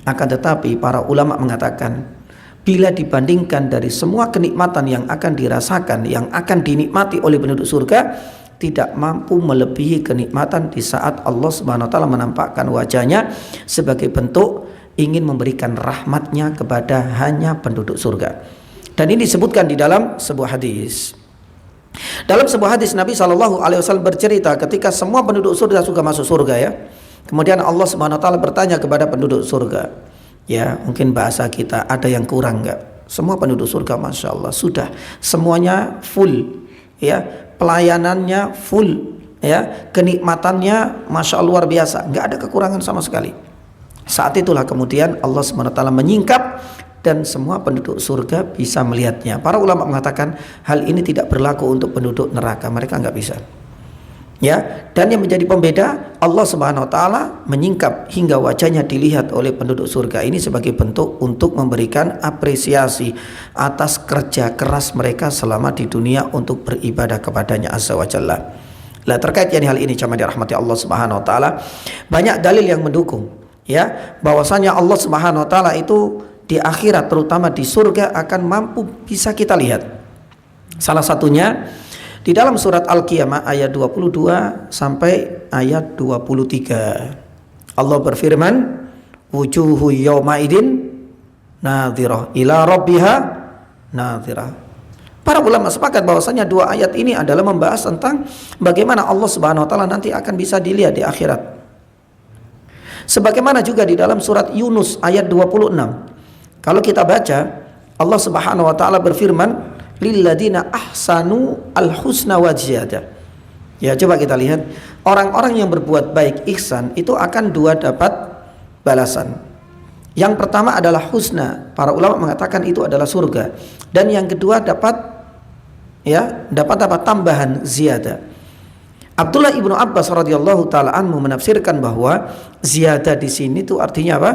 Akan tetapi para ulama mengatakan, bila dibandingkan dari semua kenikmatan yang akan dirasakan, yang akan dinikmati oleh penduduk surga, tidak mampu melebihi kenikmatan di saat Allah Subhanahu wa taala menampakkan wajahnya sebagai bentuk ingin memberikan rahmatnya kepada hanya penduduk surga. Dan ini disebutkan di dalam sebuah hadis. Dalam sebuah hadis Nabi SAW bercerita ketika semua penduduk surga sudah masuk surga, ya. Kemudian Allah Subhanahu wa taala bertanya kepada penduduk surga. Ya, mungkin bahasa kita ada yang kurang enggak? Semua penduduk surga Masya Allah sudah semuanya full, ya, pelayanannya full, ya, kenikmatannya Masya Allah luar biasa, enggak ada kekurangan sama sekali. Saat itulah kemudian Allah SWT menyingkap dan semua penduduk surga bisa melihatnya. Para ulama mengatakan hal ini tidak berlaku untuk penduduk neraka, mereka enggak bisa. Ya, dan yang menjadi pembeda, Allah Subhanahu wa taala menyingkap hingga wajahnya dilihat oleh penduduk surga ini sebagai bentuk untuk memberikan apresiasi atas kerja keras mereka selama di dunia untuk beribadah kepadanya azza wa jalla. Lah, terkait hal ini jamaah dirahmati Allah Subhanahu wa taala, banyak dalil yang mendukung, ya, bahwasanya Allah Subhanahu wa taala itu di akhirat terutama di surga akan mampu bisa kita lihat. Salah satunya di dalam surat Al-Qiyamah ayat 22 sampai ayat 23. Allah berfirman, wujuhu yaumaidin nadhirah ila rabbiha nadhirah. Para ulama sepakat bahwasanya dua ayat ini adalah membahas tentang bagaimana Allah Subhanahu wa taala nanti akan bisa dilihat di akhirat. Sebagaimana juga di dalam surat Yunus ayat 26. Kalau kita baca, Allah Subhanahu wa taala berfirman, lilladina ahsanu alhusna wa ziyadah. Ya, coba kita lihat, orang-orang yang berbuat baik ihsan itu akan dua dapat balasan. Yang pertama adalah husna, para ulama mengatakan itu adalah surga, dan yang kedua dapat tambahan ziyadah. Abdullah ibnu Abbas radhiyallahu taala anhu menafsirkan bahwa ziyadah di sini itu artinya apa?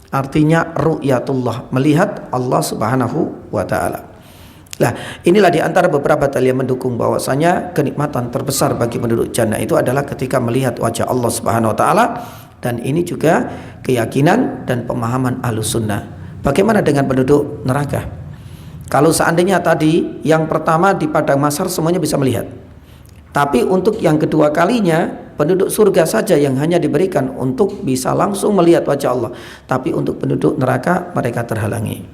Artinya ru'yatullah, melihat Allah Subhanahu wa taala. Nah, inilah di antara beberapa dalil yang mendukung bahwasanya kenikmatan terbesar bagi penduduk jannah itu adalah ketika melihat wajah Allah Subhanahu wa taala, dan ini juga keyakinan dan pemahaman Ahlus Sunnah. Bagaimana dengan penduduk neraka? Kalau seandainya tadi yang pertama di padang mahsyar semuanya bisa melihat, tapi untuk yang kedua kalinya penduduk surga saja yang hanya diberikan untuk bisa langsung melihat wajah Allah, tapi untuk penduduk neraka mereka terhalangi.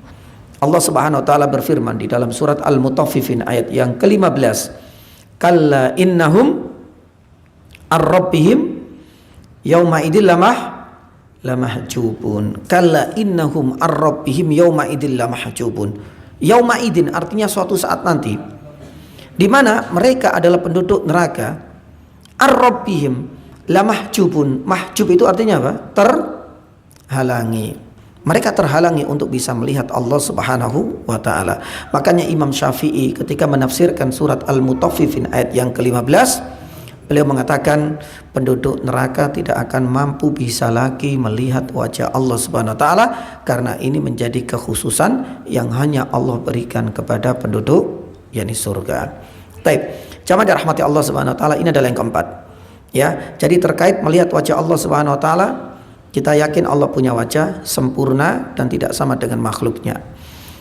Allah Subhanahu wa taala berfirman di dalam surat Al-Mutaffifin ayat yang ke-15, kalla innahum ar-rabbihim yauma idil lamahjubun. Kalla innahum ar-rabbihim yauma idil lamahjubun. Yauma idin artinya suatu saat nanti, di mana mereka adalah penduduk neraka. Ar-rabbihim La mahjubun. Mahjub itu artinya apa? Terhalangi. Mereka terhalangi untuk bisa melihat Allah Subhanahu wa taala. Makanya Imam Syafi'i ketika menafsirkan surat Al-Mutaffifin ayat yang ke-15, beliau mengatakan penduduk neraka tidak akan mampu bisa lagi melihat wajah Allah Subhanahu wa taala karena ini menjadi kekhususan yang hanya Allah berikan kepada penduduk yakni surga. Baik, jamaah dirahmati Allah Subhanahu wa taala, ini adalah yang keempat. Ya, jadi terkait melihat wajah Allah Subhanahu wa taala, kita yakin Allah punya wajah sempurna dan tidak sama dengan makhluknya.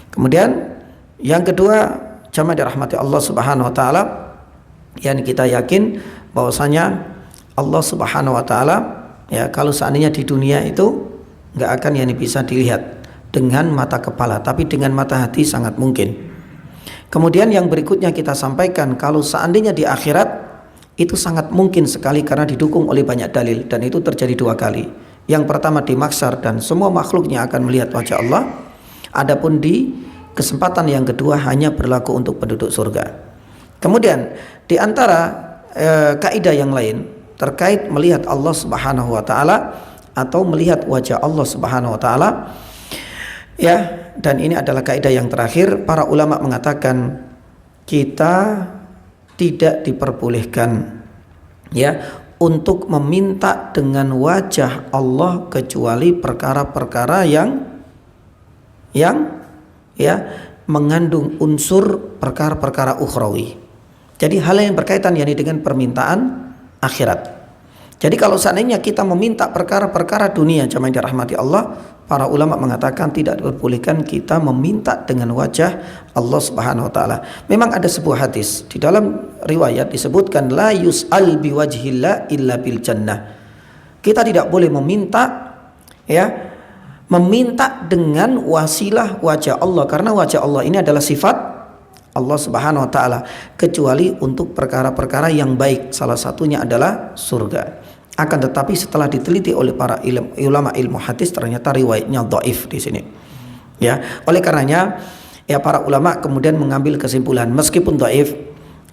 Kemudian yang kedua, jamaah dirahmati Allah Subhanahu wa taala, yang kita yakin bahwasanya Allah Subhanahu wa taala, ya, kalau seandainya di dunia itu nggak akan yang bisa dilihat dengan mata kepala, tapi dengan mata hati sangat mungkin. Kemudian yang berikutnya kita sampaikan, kalau seandainya di akhirat itu sangat mungkin sekali karena didukung oleh banyak dalil, dan itu terjadi dua kali. Yang pertama di mahsyar dan semua makhluknya akan melihat wajah Allah. Adapun di kesempatan yang kedua hanya berlaku untuk penduduk surga. Kemudian di antara kaidah yang lain terkait melihat Allah Subhanahu wa taala atau melihat wajah Allah Subhanahu wa taala, ya, dan ini adalah kaidah yang terakhir, para ulama mengatakan kita tidak diperbolehkan, ya, untuk meminta dengan wajah Allah kecuali perkara-perkara yang ya mengandung unsur perkara-perkara ukhrawi. Jadi hal yang berkaitan yakni dengan permintaan akhirat. Jadi kalau seandainya kita meminta perkara-perkara dunia, jamaah yang dirahmati Allah, para ulama mengatakan tidak diperbolehkan kita meminta dengan wajah Allah Subhanahu wa taala. Memang ada sebuah hadis di dalam riwayat disebutkan la yus'al biwajhillah illa bil jannah. Kita tidak boleh meminta, ya, meminta dengan wasilah wajah Allah, karena wajah Allah ini adalah sifat Allah Subhanahu wa taala, kecuali untuk perkara-perkara yang baik, salah satunya adalah surga. Akan tetapi setelah diteliti oleh para ulama ilmu hadis, ternyata riwayatnya dhaif di sini. Ya, oleh karenanya ya para ulama kemudian mengambil kesimpulan meskipun dhaif,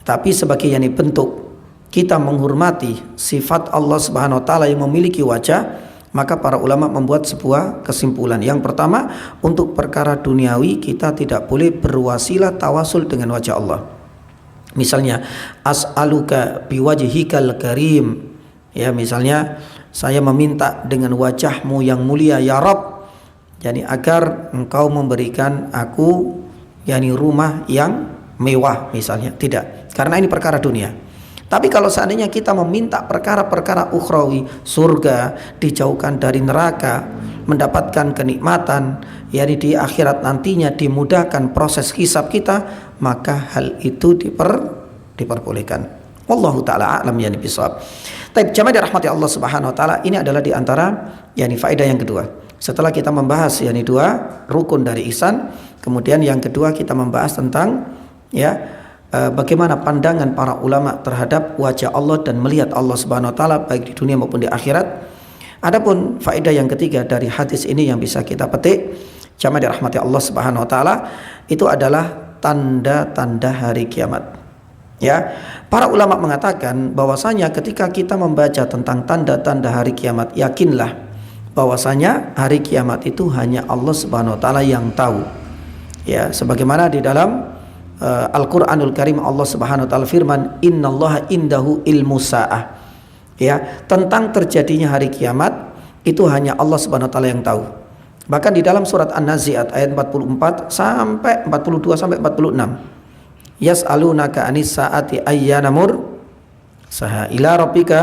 tapi sebagai yani bentuk kita menghormati sifat Allah Subhanahu wa taala yang memiliki wajah, maka para ulama membuat sebuah kesimpulan. Yang pertama, untuk perkara duniawi kita tidak boleh berwasilah tawasul dengan wajah Allah. Misalnya as'aluka biwajhikal karim, ya, misalnya saya meminta dengan wajahmu yang mulia ya Rabb, jadi agar engkau memberikan aku yani rumah yang mewah misalnya. Tidak, karena ini perkara dunia. Tapi kalau seandainya kita meminta perkara-perkara ukhrawi, surga, dijauhkan dari neraka, mendapatkan kenikmatan, yakni di akhirat nantinya dimudahkan proses hisab kita, maka hal itu diperbolehkan. Wallahu ta'ala a'lam yani bisawab. Taib, jamaah dirahmati Allah Subhanahu wa taala, ini adalah di antara yani faedah yang kedua. Setelah kita membahas yani dua rukun dari ihsan, kemudian yang kedua kita membahas tentang ya bagaimana pandangan para ulama terhadap wajah Allah dan melihat Allah Subhanahu wa taala baik di dunia maupun di akhirat. Adapun faedah yang ketiga dari hadis ini yang bisa kita petik, jamaah dirahmati Allah Subhanahu wa taala, itu adalah tanda-tanda hari kiamat. Ya, para ulama mengatakan bahwasanya ketika kita membaca tentang tanda-tanda hari kiamat, yakinlah bahwasanya hari kiamat itu hanya Allah Subhanahu wa taala yang tahu. Ya, sebagaimana di dalam Al-Qur'anul Karim Allah Subhanahu wa taala firman, innallaha indahu ilmu sa'ah. Ya, tentang terjadinya hari kiamat itu hanya Allah Subhanahu wa taala yang tahu. Bahkan di dalam surat An-Nazi'at ayat 44 sampai 42 sampai 46. Yas'alunaka anis sa'ati ayyana mursaha ila rabbika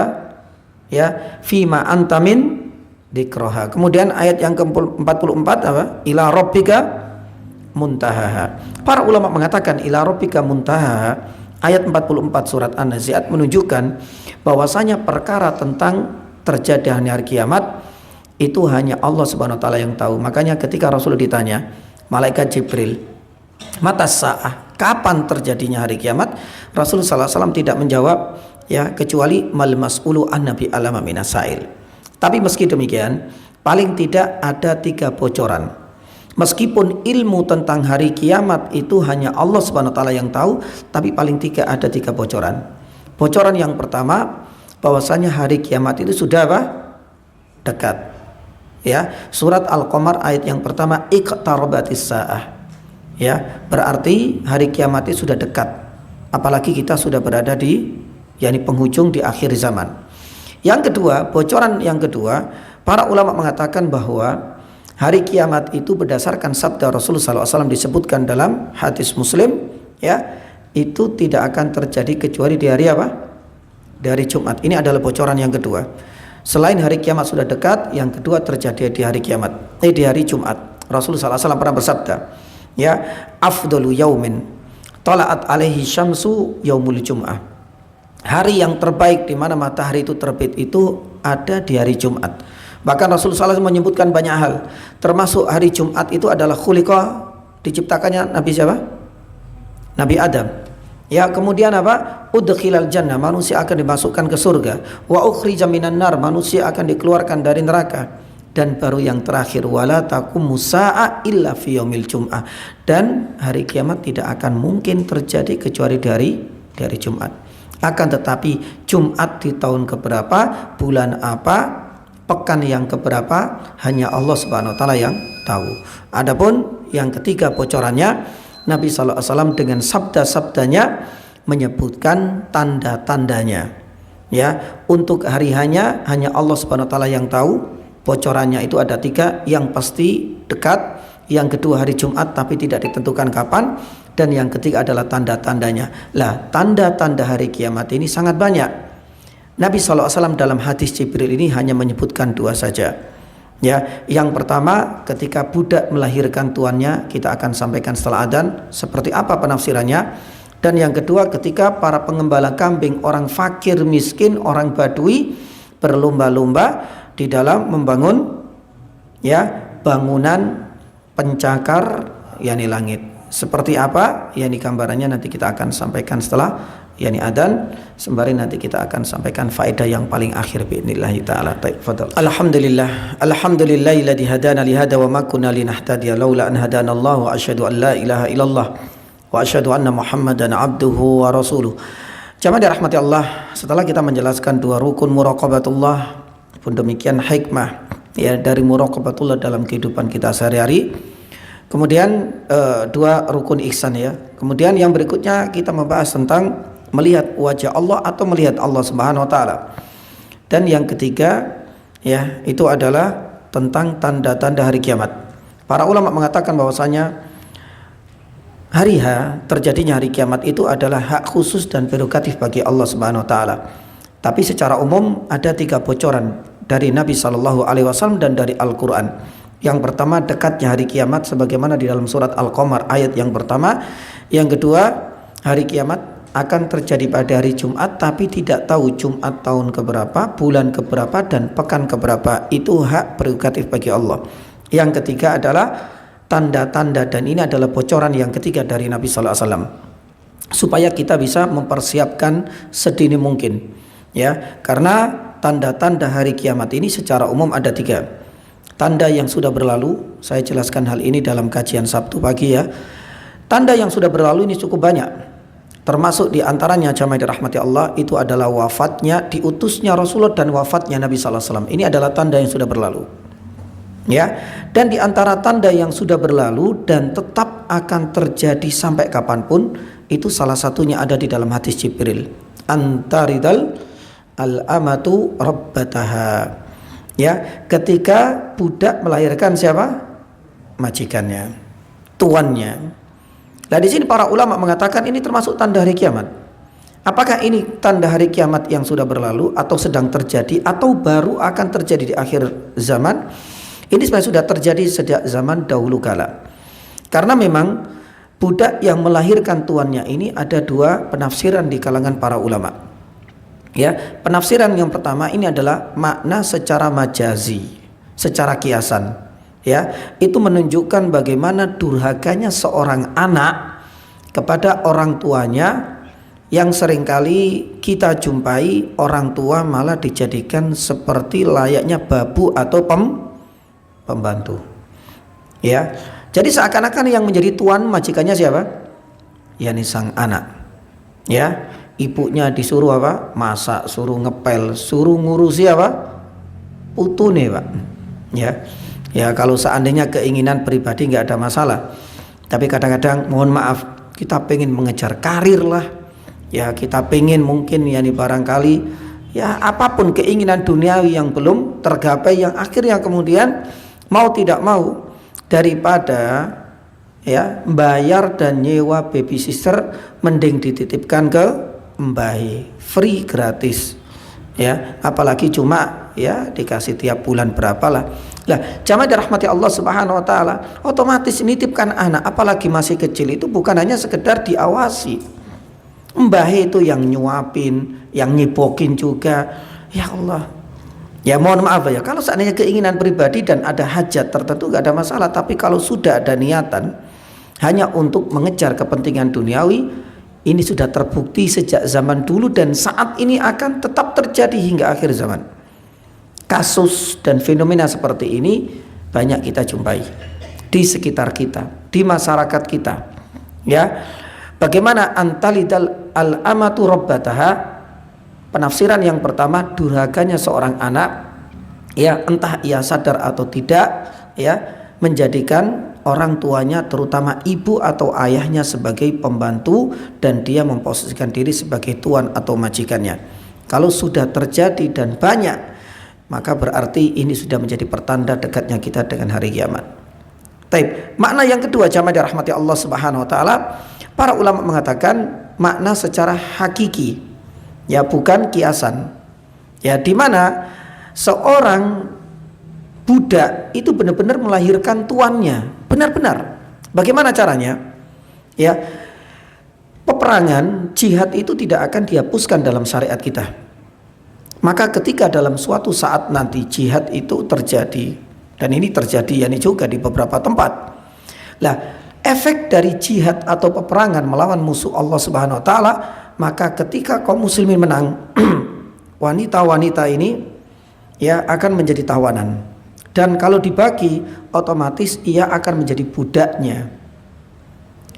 ya fima anta min dzikraha. Kemudian ayat yang ke-44 apa? Ila rabbika muntahaha. Para ulama mengatakan ila rabbika muntahaha, ayat 44 surat An-Nazi'at menunjukkan bahwasanya perkara tentang terjadinya hari kiamat itu hanya Allah Subhanahu wa taala yang tahu. Makanya ketika Rasul ditanya malaikat Jibril, mata sa'ah, kapan terjadinya hari kiamat, Rasul sallallahu alaihi wasallam tidak menjawab ya kecuali mal mas'ulu an nabi alama minasail. Tapi meski demikian, paling tidak ada 3 bocoran. Meskipun ilmu tentang hari kiamat itu hanya Allah Subhanahu wa taala yang tahu, tapi paling tidak ada 3 bocoran. Bocoran yang pertama, bahwasanya hari kiamat itu sudah apa? Dekat. Ya, surat Al-Qamar ayat yang pertama, iqtarabatis saah. Ya, berarti hari kiamat itu sudah dekat. Apalagi kita sudah berada di penghujung di akhir zaman. Yang kedua, bocoran yang kedua, para ulama mengatakan bahwa hari kiamat itu berdasarkan sabda Rasulullah SAW disebutkan dalam hadis Muslim, ya, itu tidak akan terjadi kecuali di hari apa? Di hari Jumat. Ini adalah bocoran yang kedua. Selain hari kiamat sudah dekat, yang kedua terjadi di hari kiamat, di hari Jumat. Rasulullah SAW pernah bersabda, ya, afdalu yaumin tala'at alaihi syamsu yaumul jum'ah. Hari yang terbaik di mana matahari itu terbit itu ada di hari Jumat. Bahkan Rasulullah SAW menyebutkan banyak hal, termasuk hari Jumat itu adalah khuliqa, diciptakannya Nabi siapa? Nabi Adam. Ya, kemudian apa? Udkhilal jannah, manusia akan dimasukkan ke surga. Wa ukhrija minan nar, manusia akan dikeluarkan dari neraka. Dan baru yang terakhir, wala taqumu sa'a illa fi yaumil jum'ah. Dan hari kiamat tidak akan mungkin terjadi kecuali dari Jumat. Akan tetapi Jumat di tahun keberapa, bulan apa, pekan yang keberapa, hanya Allah Subhanahu wa taala yang tahu. Adapun yang ketiga bocorannya, Nabi SAW dengan sabda-sabdanya menyebutkan tanda-tandanya. Ya, untuk hari hanya Allah Subhanahu wa taala yang tahu. Bocorannya itu ada 3, yang pasti dekat, yang kedua hari Jumat tapi tidak ditentukan kapan, dan yang ketiga adalah tanda-tandanya. Lah, tanda-tanda hari kiamat ini sangat banyak. Nabi SAW dalam hadis Jibril ini hanya menyebutkan 2 saja. Ya, yang pertama ketika budak melahirkan tuannya, kita akan sampaikan setelah adzan seperti apa penafsirannya. Dan yang kedua ketika para pengembala kambing, orang fakir miskin, orang badui berlomba-lomba di dalam membangun, ya, bangunan pencakar yakni langit. Seperti apa? Yani gambarannya nanti kita akan sampaikan setelah yani adzan, sembari nanti kita akan sampaikan faedah yang paling akhir biidznillah taala. Tafadhal. Alhamdulillahilladzi hadana li hada wa ma kunna linahtadiya laula an hadana Allah, wa asyhadu an la ilaha illallah wa asyhadu anna Muhammadan abduhu wa rasuluh. Jamaah dirahmati Allah, setelah kita menjelaskan 2 rukun muraqabatullah, pun demikian hikmah ya dari muraqabatullah dalam kehidupan kita sehari-hari. Kemudian 2 rukun ihsan ya. Kemudian yang berikutnya kita membahas tentang melihat wajah Allah atau melihat Allah Subhanahu wa taala. Dan yang ketiga ya, itu adalah tentang tanda-tanda hari kiamat. Para ulama mengatakan bahwasanya hari H, terjadinya hari kiamat itu adalah hak khusus dan prerogatif bagi Allah Subhanahu wa taala. Tapi secara umum ada 3 bocoran dari Nabi sallallahu alaihi wasallam dan dari Al-Qur'an. Yang pertama, dekatnya hari kiamat sebagaimana di dalam surat Al-Qamar ayat yang pertama. Yang kedua, hari kiamat akan terjadi pada hari Jumat tapi tidak tahu Jumat tahun keberapa, bulan keberapa, dan pekan keberapa. Itu hak prerogatif bagi Allah. Yang ketiga adalah tanda-tanda, dan ini adalah bocoran yang ketiga dari Nabi sallallahu alaihi wasallam, supaya kita bisa mempersiapkan sedini mungkin ya, karena tanda-tanda hari kiamat ini secara umum ada 3. Tanda yang sudah berlalu, saya jelaskan hal ini dalam kajian Sabtu pagi ya. Tanda yang sudah berlalu ini cukup banyak. Termasuk diantaranya jamaah dirahmati Allah itu adalah wafatnya, diutusnya Rasulullah dan wafatnya Nabi sallallahu alaihi wasallam. Ini adalah tanda yang sudah berlalu. Ya, dan diantara tanda yang sudah berlalu dan tetap akan terjadi sampai kapanpun, itu salah satunya ada di dalam hadis Jibril. Antaridal al-amatu rabbataha. Ya, ketika budak melahirkan siapa? Majikannya, tuannya. Nah, di sini para ulama mengatakan ini termasuk tanda hari kiamat. Apakah ini tanda hari kiamat yang sudah berlalu atau sedang terjadi atau baru akan terjadi di akhir zaman? Ini sebenarnya sudah terjadi sejak zaman dahulu kala. Karena memang budak yang melahirkan tuannya ini ada 2 penafsiran di kalangan para ulama. Ya, penafsiran yang pertama ini adalah makna secara majazi, secara kiasan. Ya, itu menunjukkan bagaimana durhakanya seorang anak kepada orang tuanya, yang seringkali kita jumpai orang tua malah dijadikan seperti layaknya babu atau pembantu. Ya, jadi seakan-akan yang menjadi tuan majikannya siapa? yakni sang anak. Ya, ibunya disuruh apa? Masak, suruh ngepel, suruh ngurusi apa? Putune, Pak. Ya. Ya, kalau seandainya keinginan pribadi nggak ada masalah. Tapi kadang-kadang mohon maaf, kita pengen mengejar karir lah. Ya, kita pengen mungkin ya nih barangkali ya apapun keinginan duniawi yang belum tergapai, yang akhirnya kemudian mau tidak mau daripada ya bayar dan nyewa baby sister mending dititipkan ke mbahe, free, gratis. Ya, apalagi cuma ya dikasih tiap bulan berapalah. Lah, jamaah dirahmati Allah Subhanahu wa taala, otomatis nitipkan anak apalagi masih kecil itu bukan hanya sekedar diawasi. Mbah itu yang nyuapin, yang nyipokin juga. Ya Allah. Ya mohon maaf ya, kalau seandainya keinginan pribadi dan ada hajat tertentu gak ada masalah, tapi kalau sudah ada niatan hanya untuk mengejar kepentingan duniawi, ini sudah terbukti sejak zaman dulu dan saat ini akan tetap terjadi hingga akhir zaman. Kasus dan fenomena seperti ini banyak kita jumpai di sekitar kita, di masyarakat kita. Ya, bagaimana antalidal al-amatu rabbataha? Penafsiran yang pertama, durhakanya seorang anak, ya entah ia sadar atau tidak, ya menjadikan orang tuanya terutama ibu atau ayahnya sebagai pembantu dan dia memposisikan diri sebagai tuan atau majikannya. Kalau sudah terjadi dan banyak, maka berarti ini sudah menjadi pertanda dekatnya kita dengan hari kiamat. Taib. Makna yang kedua, jamaah dirahmati Allah Subhanahu wa taala, para ulama mengatakan makna secara hakiki, ya bukan kiasan. Ya, di mana seorang budak itu benar-benar melahirkan tuannya, benar-benar. Bagaimana caranya? Ya, peperangan jihad itu tidak akan dihapuskan dalam syariat kita. Maka ketika dalam suatu saat nanti jihad itu terjadi, dan ini terjadi yani juga di beberapa tempat. Lah, efek dari jihad atau peperangan melawan musuh Allah Subhanahu wa taala, maka ketika kaum muslimin menang, wanita-wanita ini ya akan menjadi tawanan. Dan kalau dibagi, otomatis ia akan menjadi budaknya.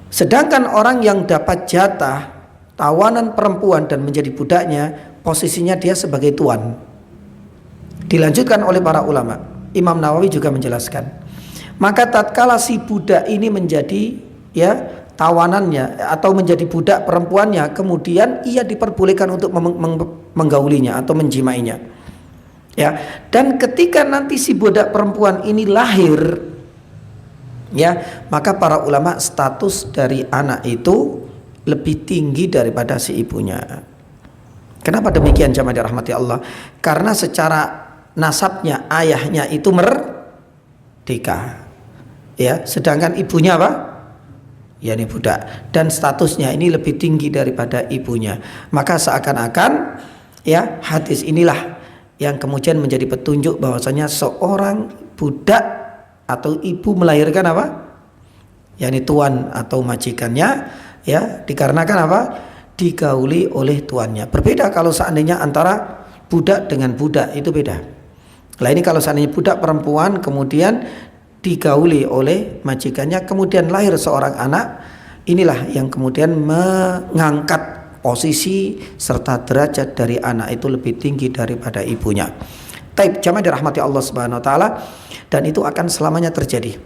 Sedangkan orang yang dapat jatah tawanan perempuan dan menjadi budaknya, posisinya dia sebagai tuan. Dilanjutkan oleh para ulama, Imam Nawawi juga menjelaskan, maka tatkala si budak ini menjadi ya tawanannya atau menjadi budak perempuannya, kemudian ia diperbolehkan untuk menggaulinya atau menjimainya. Ya, dan ketika nanti si budak perempuan ini lahir, ya, maka para ulama status dari anak itu lebih tinggi daripada si ibunya. Kenapa demikian jamaah dirahmati Allah? Karena secara nasabnya ayahnya itu merdeka, ya, sedangkan ibunya apa? Ya ini budak, dan statusnya ini lebih tinggi daripada ibunya. Maka seakan-akan ya hadis inilah yang kemudian menjadi petunjuk bahwasanya seorang budak atau ibu melahirkan apa? Yani tuan atau majikannya, ya dikarenakan apa? Digauli oleh tuannya. Berbeda kalau seandainya antara budak dengan budak, itu beda. Nah ini kalau seandainya budak perempuan kemudian digauli oleh majikannya, kemudian lahir seorang anak, inilah yang kemudian mengangkat posisi serta derajat dari anak itu lebih tinggi daripada ibunya. Taib, jamaah dirahmati Allah Subhanahu wa taala, dan itu akan selamanya terjadi.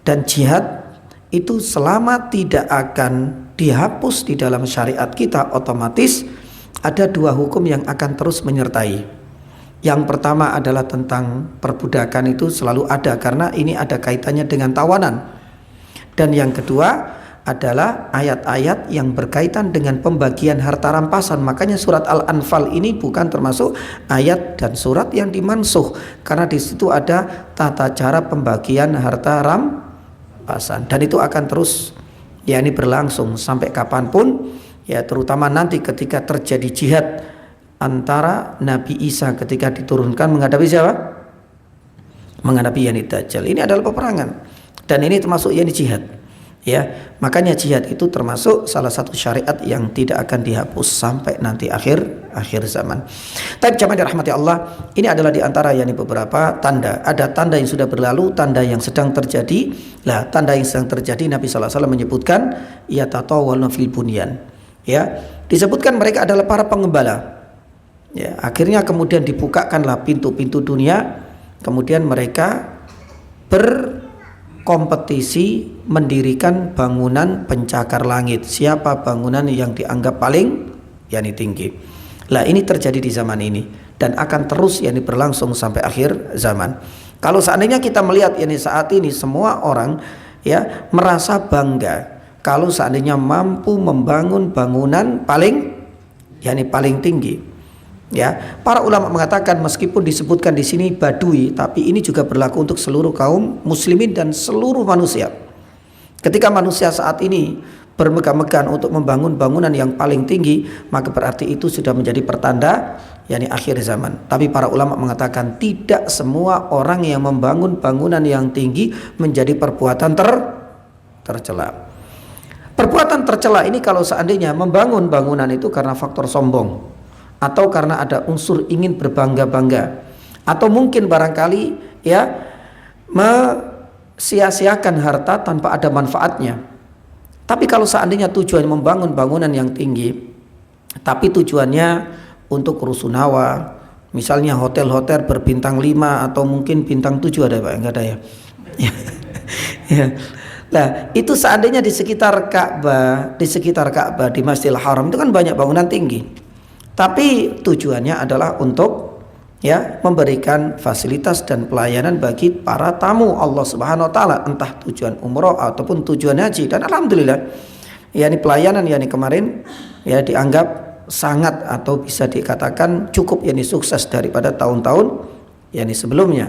Dan jihad itu selama tidak akan dihapus di dalam syariat kita, otomatis ada dua hukum yang akan terus menyertai. Yang pertama adalah tentang perbudakan, itu selalu ada karena ini ada kaitannya dengan tawanan. Dan yang kedua adalah ayat-ayat yang berkaitan dengan pembagian harta rampasan. Makanya surat Al-Anfal ini bukan termasuk ayat dan surat yang dimansuh, karena di situ ada tata cara pembagian harta rampasan, dan itu akan terus ya ini berlangsung sampai kapanpun, ya terutama nanti ketika terjadi jihad antara Nabi Isa ketika diturunkan menghadapi siapa? Menghadapi Yani Dajjal. Ini adalah peperangan dan ini termasuk Yani jihad. Ya, makanya jihad itu termasuk salah satu syariat yang tidak akan dihapus sampai nanti akhir zaman. Tapi jamaah dirahmati Allah, ini adalah diantara yani beberapa tanda. Ada tanda yang sudah berlalu, tanda yang sedang terjadi. Lah, tanda yang sedang terjadi Nabi sallallahu alaihi wasallam menyebutkan yatatawalna fil bunyan. ya, disebutkan mereka adalah para pengembala. Ya, akhirnya kemudian dibukakanlah pintu-pintu dunia, kemudian mereka berkompetisi mendirikan bangunan pencakar langit. Siapa bangunan yang dianggap paling tinggi? Lah, ini terjadi di zaman ini dan akan terus berlangsung sampai akhir zaman. Kalau seandainya kita melihat saat ini semua orang merasa bangga kalau seandainya mampu membangun bangunan paling tinggi. Ya, para ulama mengatakan meskipun disebutkan di sini Badui, tapi ini juga berlaku untuk seluruh kaum muslimin dan seluruh manusia. Ketika manusia saat ini bermegah-megahan untuk membangun bangunan yang paling tinggi, maka berarti itu sudah menjadi pertanda akhir zaman. Tapi para ulama mengatakan tidak semua orang yang membangun bangunan yang tinggi menjadi perbuatan tercela. Perbuatan tercela ini kalau seandainya membangun bangunan itu karena faktor sombong, atau karena ada unsur ingin berbangga-bangga, atau mungkin barangkali sia-siakan harta tanpa ada manfaatnya. Tapi kalau seandainya tujuannya membangun bangunan yang tinggi, tapi tujuannya untuk rusunawa, misalnya hotel-hotel berbintang 5 atau mungkin bintang 7 ada Pak? Enggak ada ya? Ya. Nah, itu seandainya di sekitar Ka'bah, di Masjidil Haram itu kan banyak bangunan tinggi. Tapi tujuannya adalah untuk memberikan fasilitas dan pelayanan bagi para tamu Allah Subhanahu wa taala, entah tujuan umroh ataupun tujuan haji. Dan alhamdulillah ini pelayanan kemarin dianggap sangat atau bisa dikatakan cukup sukses daripada tahun-tahun sebelumnya.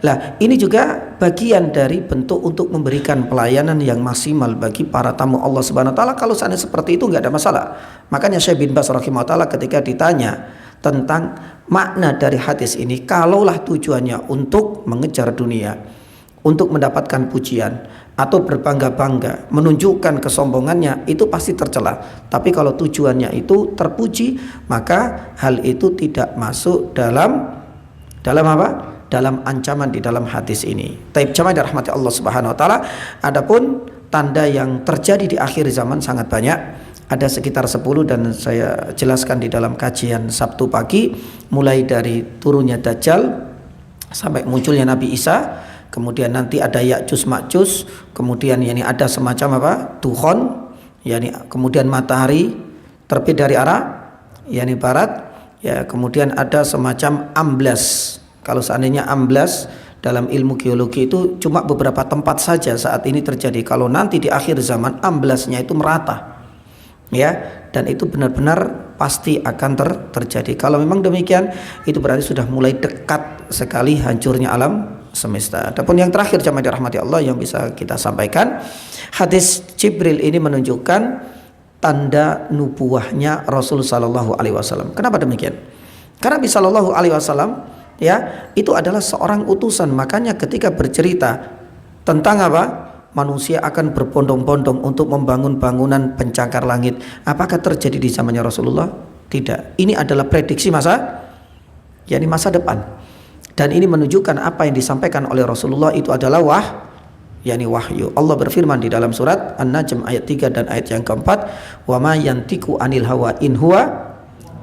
Lah, ini juga bagian dari bentuk untuk memberikan pelayanan yang maksimal bagi para tamu Allah Subhanahu wa taala. Kalau seandainya seperti itu nggak ada masalah. Makanya Syekh bin Baz rahimahullah ketika ditanya tentang makna dari hadis ini, kalaulah tujuannya untuk mengejar dunia, untuk mendapatkan pujian atau berbangga-bangga, menunjukkan kesombongannya, itu pasti tercela. Tapi kalau tujuannya itu terpuji, maka hal itu tidak masuk dalam apa? Dalam ancaman di dalam hadis ini. Taib jamaah dirahmati Allah Subhanahu wa taala. Adapun tanda yang terjadi di akhir zaman sangat banyak. Ada sekitar 10 dan saya jelaskan di dalam kajian Sabtu pagi, mulai dari turunnya Dajjal sampai munculnya Nabi Isa, kemudian nanti ada Ya'juj Ma'juj, kemudian ada semacam apa? Dukhon, kemudian matahari terbit dari arah barat, kemudian ada semacam amblas. Kalau seandainya amblas dalam ilmu geologi itu cuma beberapa tempat saja saat ini terjadi. Kalau nanti di akhir zaman amblasnya itu merata, dan itu benar-benar pasti akan terjadi. Kalau memang demikian, itu berarti sudah mulai dekat sekali hancurnya alam semesta. Adapun yang terakhir jamaah dirahmati Allah yang bisa kita sampaikan, hadis Jibril ini menunjukkan tanda nubuahnya Rasul sallallahu alaihi wasallam. Kenapa demikian? Karena Nabi sallallahu alaihi wasallam itu adalah seorang utusan. Makanya ketika bercerita tentang apa? Manusia akan berbondong-bondong untuk membangun bangunan pencakar langit, apakah terjadi di zamannya Rasulullah? Tidak. Ini adalah prediksi masa depan. Dan ini menunjukkan apa yang disampaikan oleh Rasulullah itu adalah wahyu. Allah berfirman di dalam surat An-Najm ayat 3 dan ayat yang keempat, wa ma yantiqu anil hawa in huwa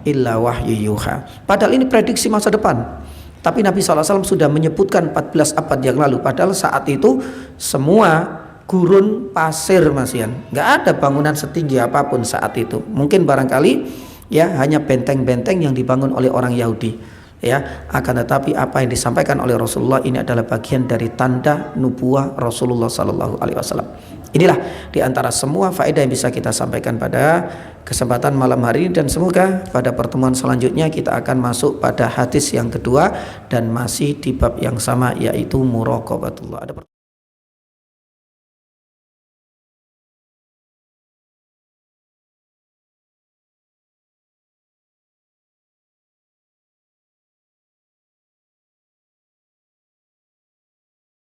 illa wahyu yuha. Padahal ini prediksi masa depan. Tapi Nabi SAW sudah menyebutkan 14 abad yang lalu. Padahal saat itu semua gurun pasir nggak ada bangunan setinggi apapun saat itu. Mungkin barangkali hanya benteng-benteng yang dibangun oleh orang Yahudi. Akan tetapi apa yang disampaikan oleh Rasulullah ini adalah bagian dari tanda nubuah Rasulullah SAW. Inilah diantara semua faedah yang bisa kita sampaikan pada kesempatan malam hari ini, dan semoga pada pertemuan selanjutnya kita akan masuk pada hadis yang kedua dan masih di bab yang sama, yaitu muraqabatullah.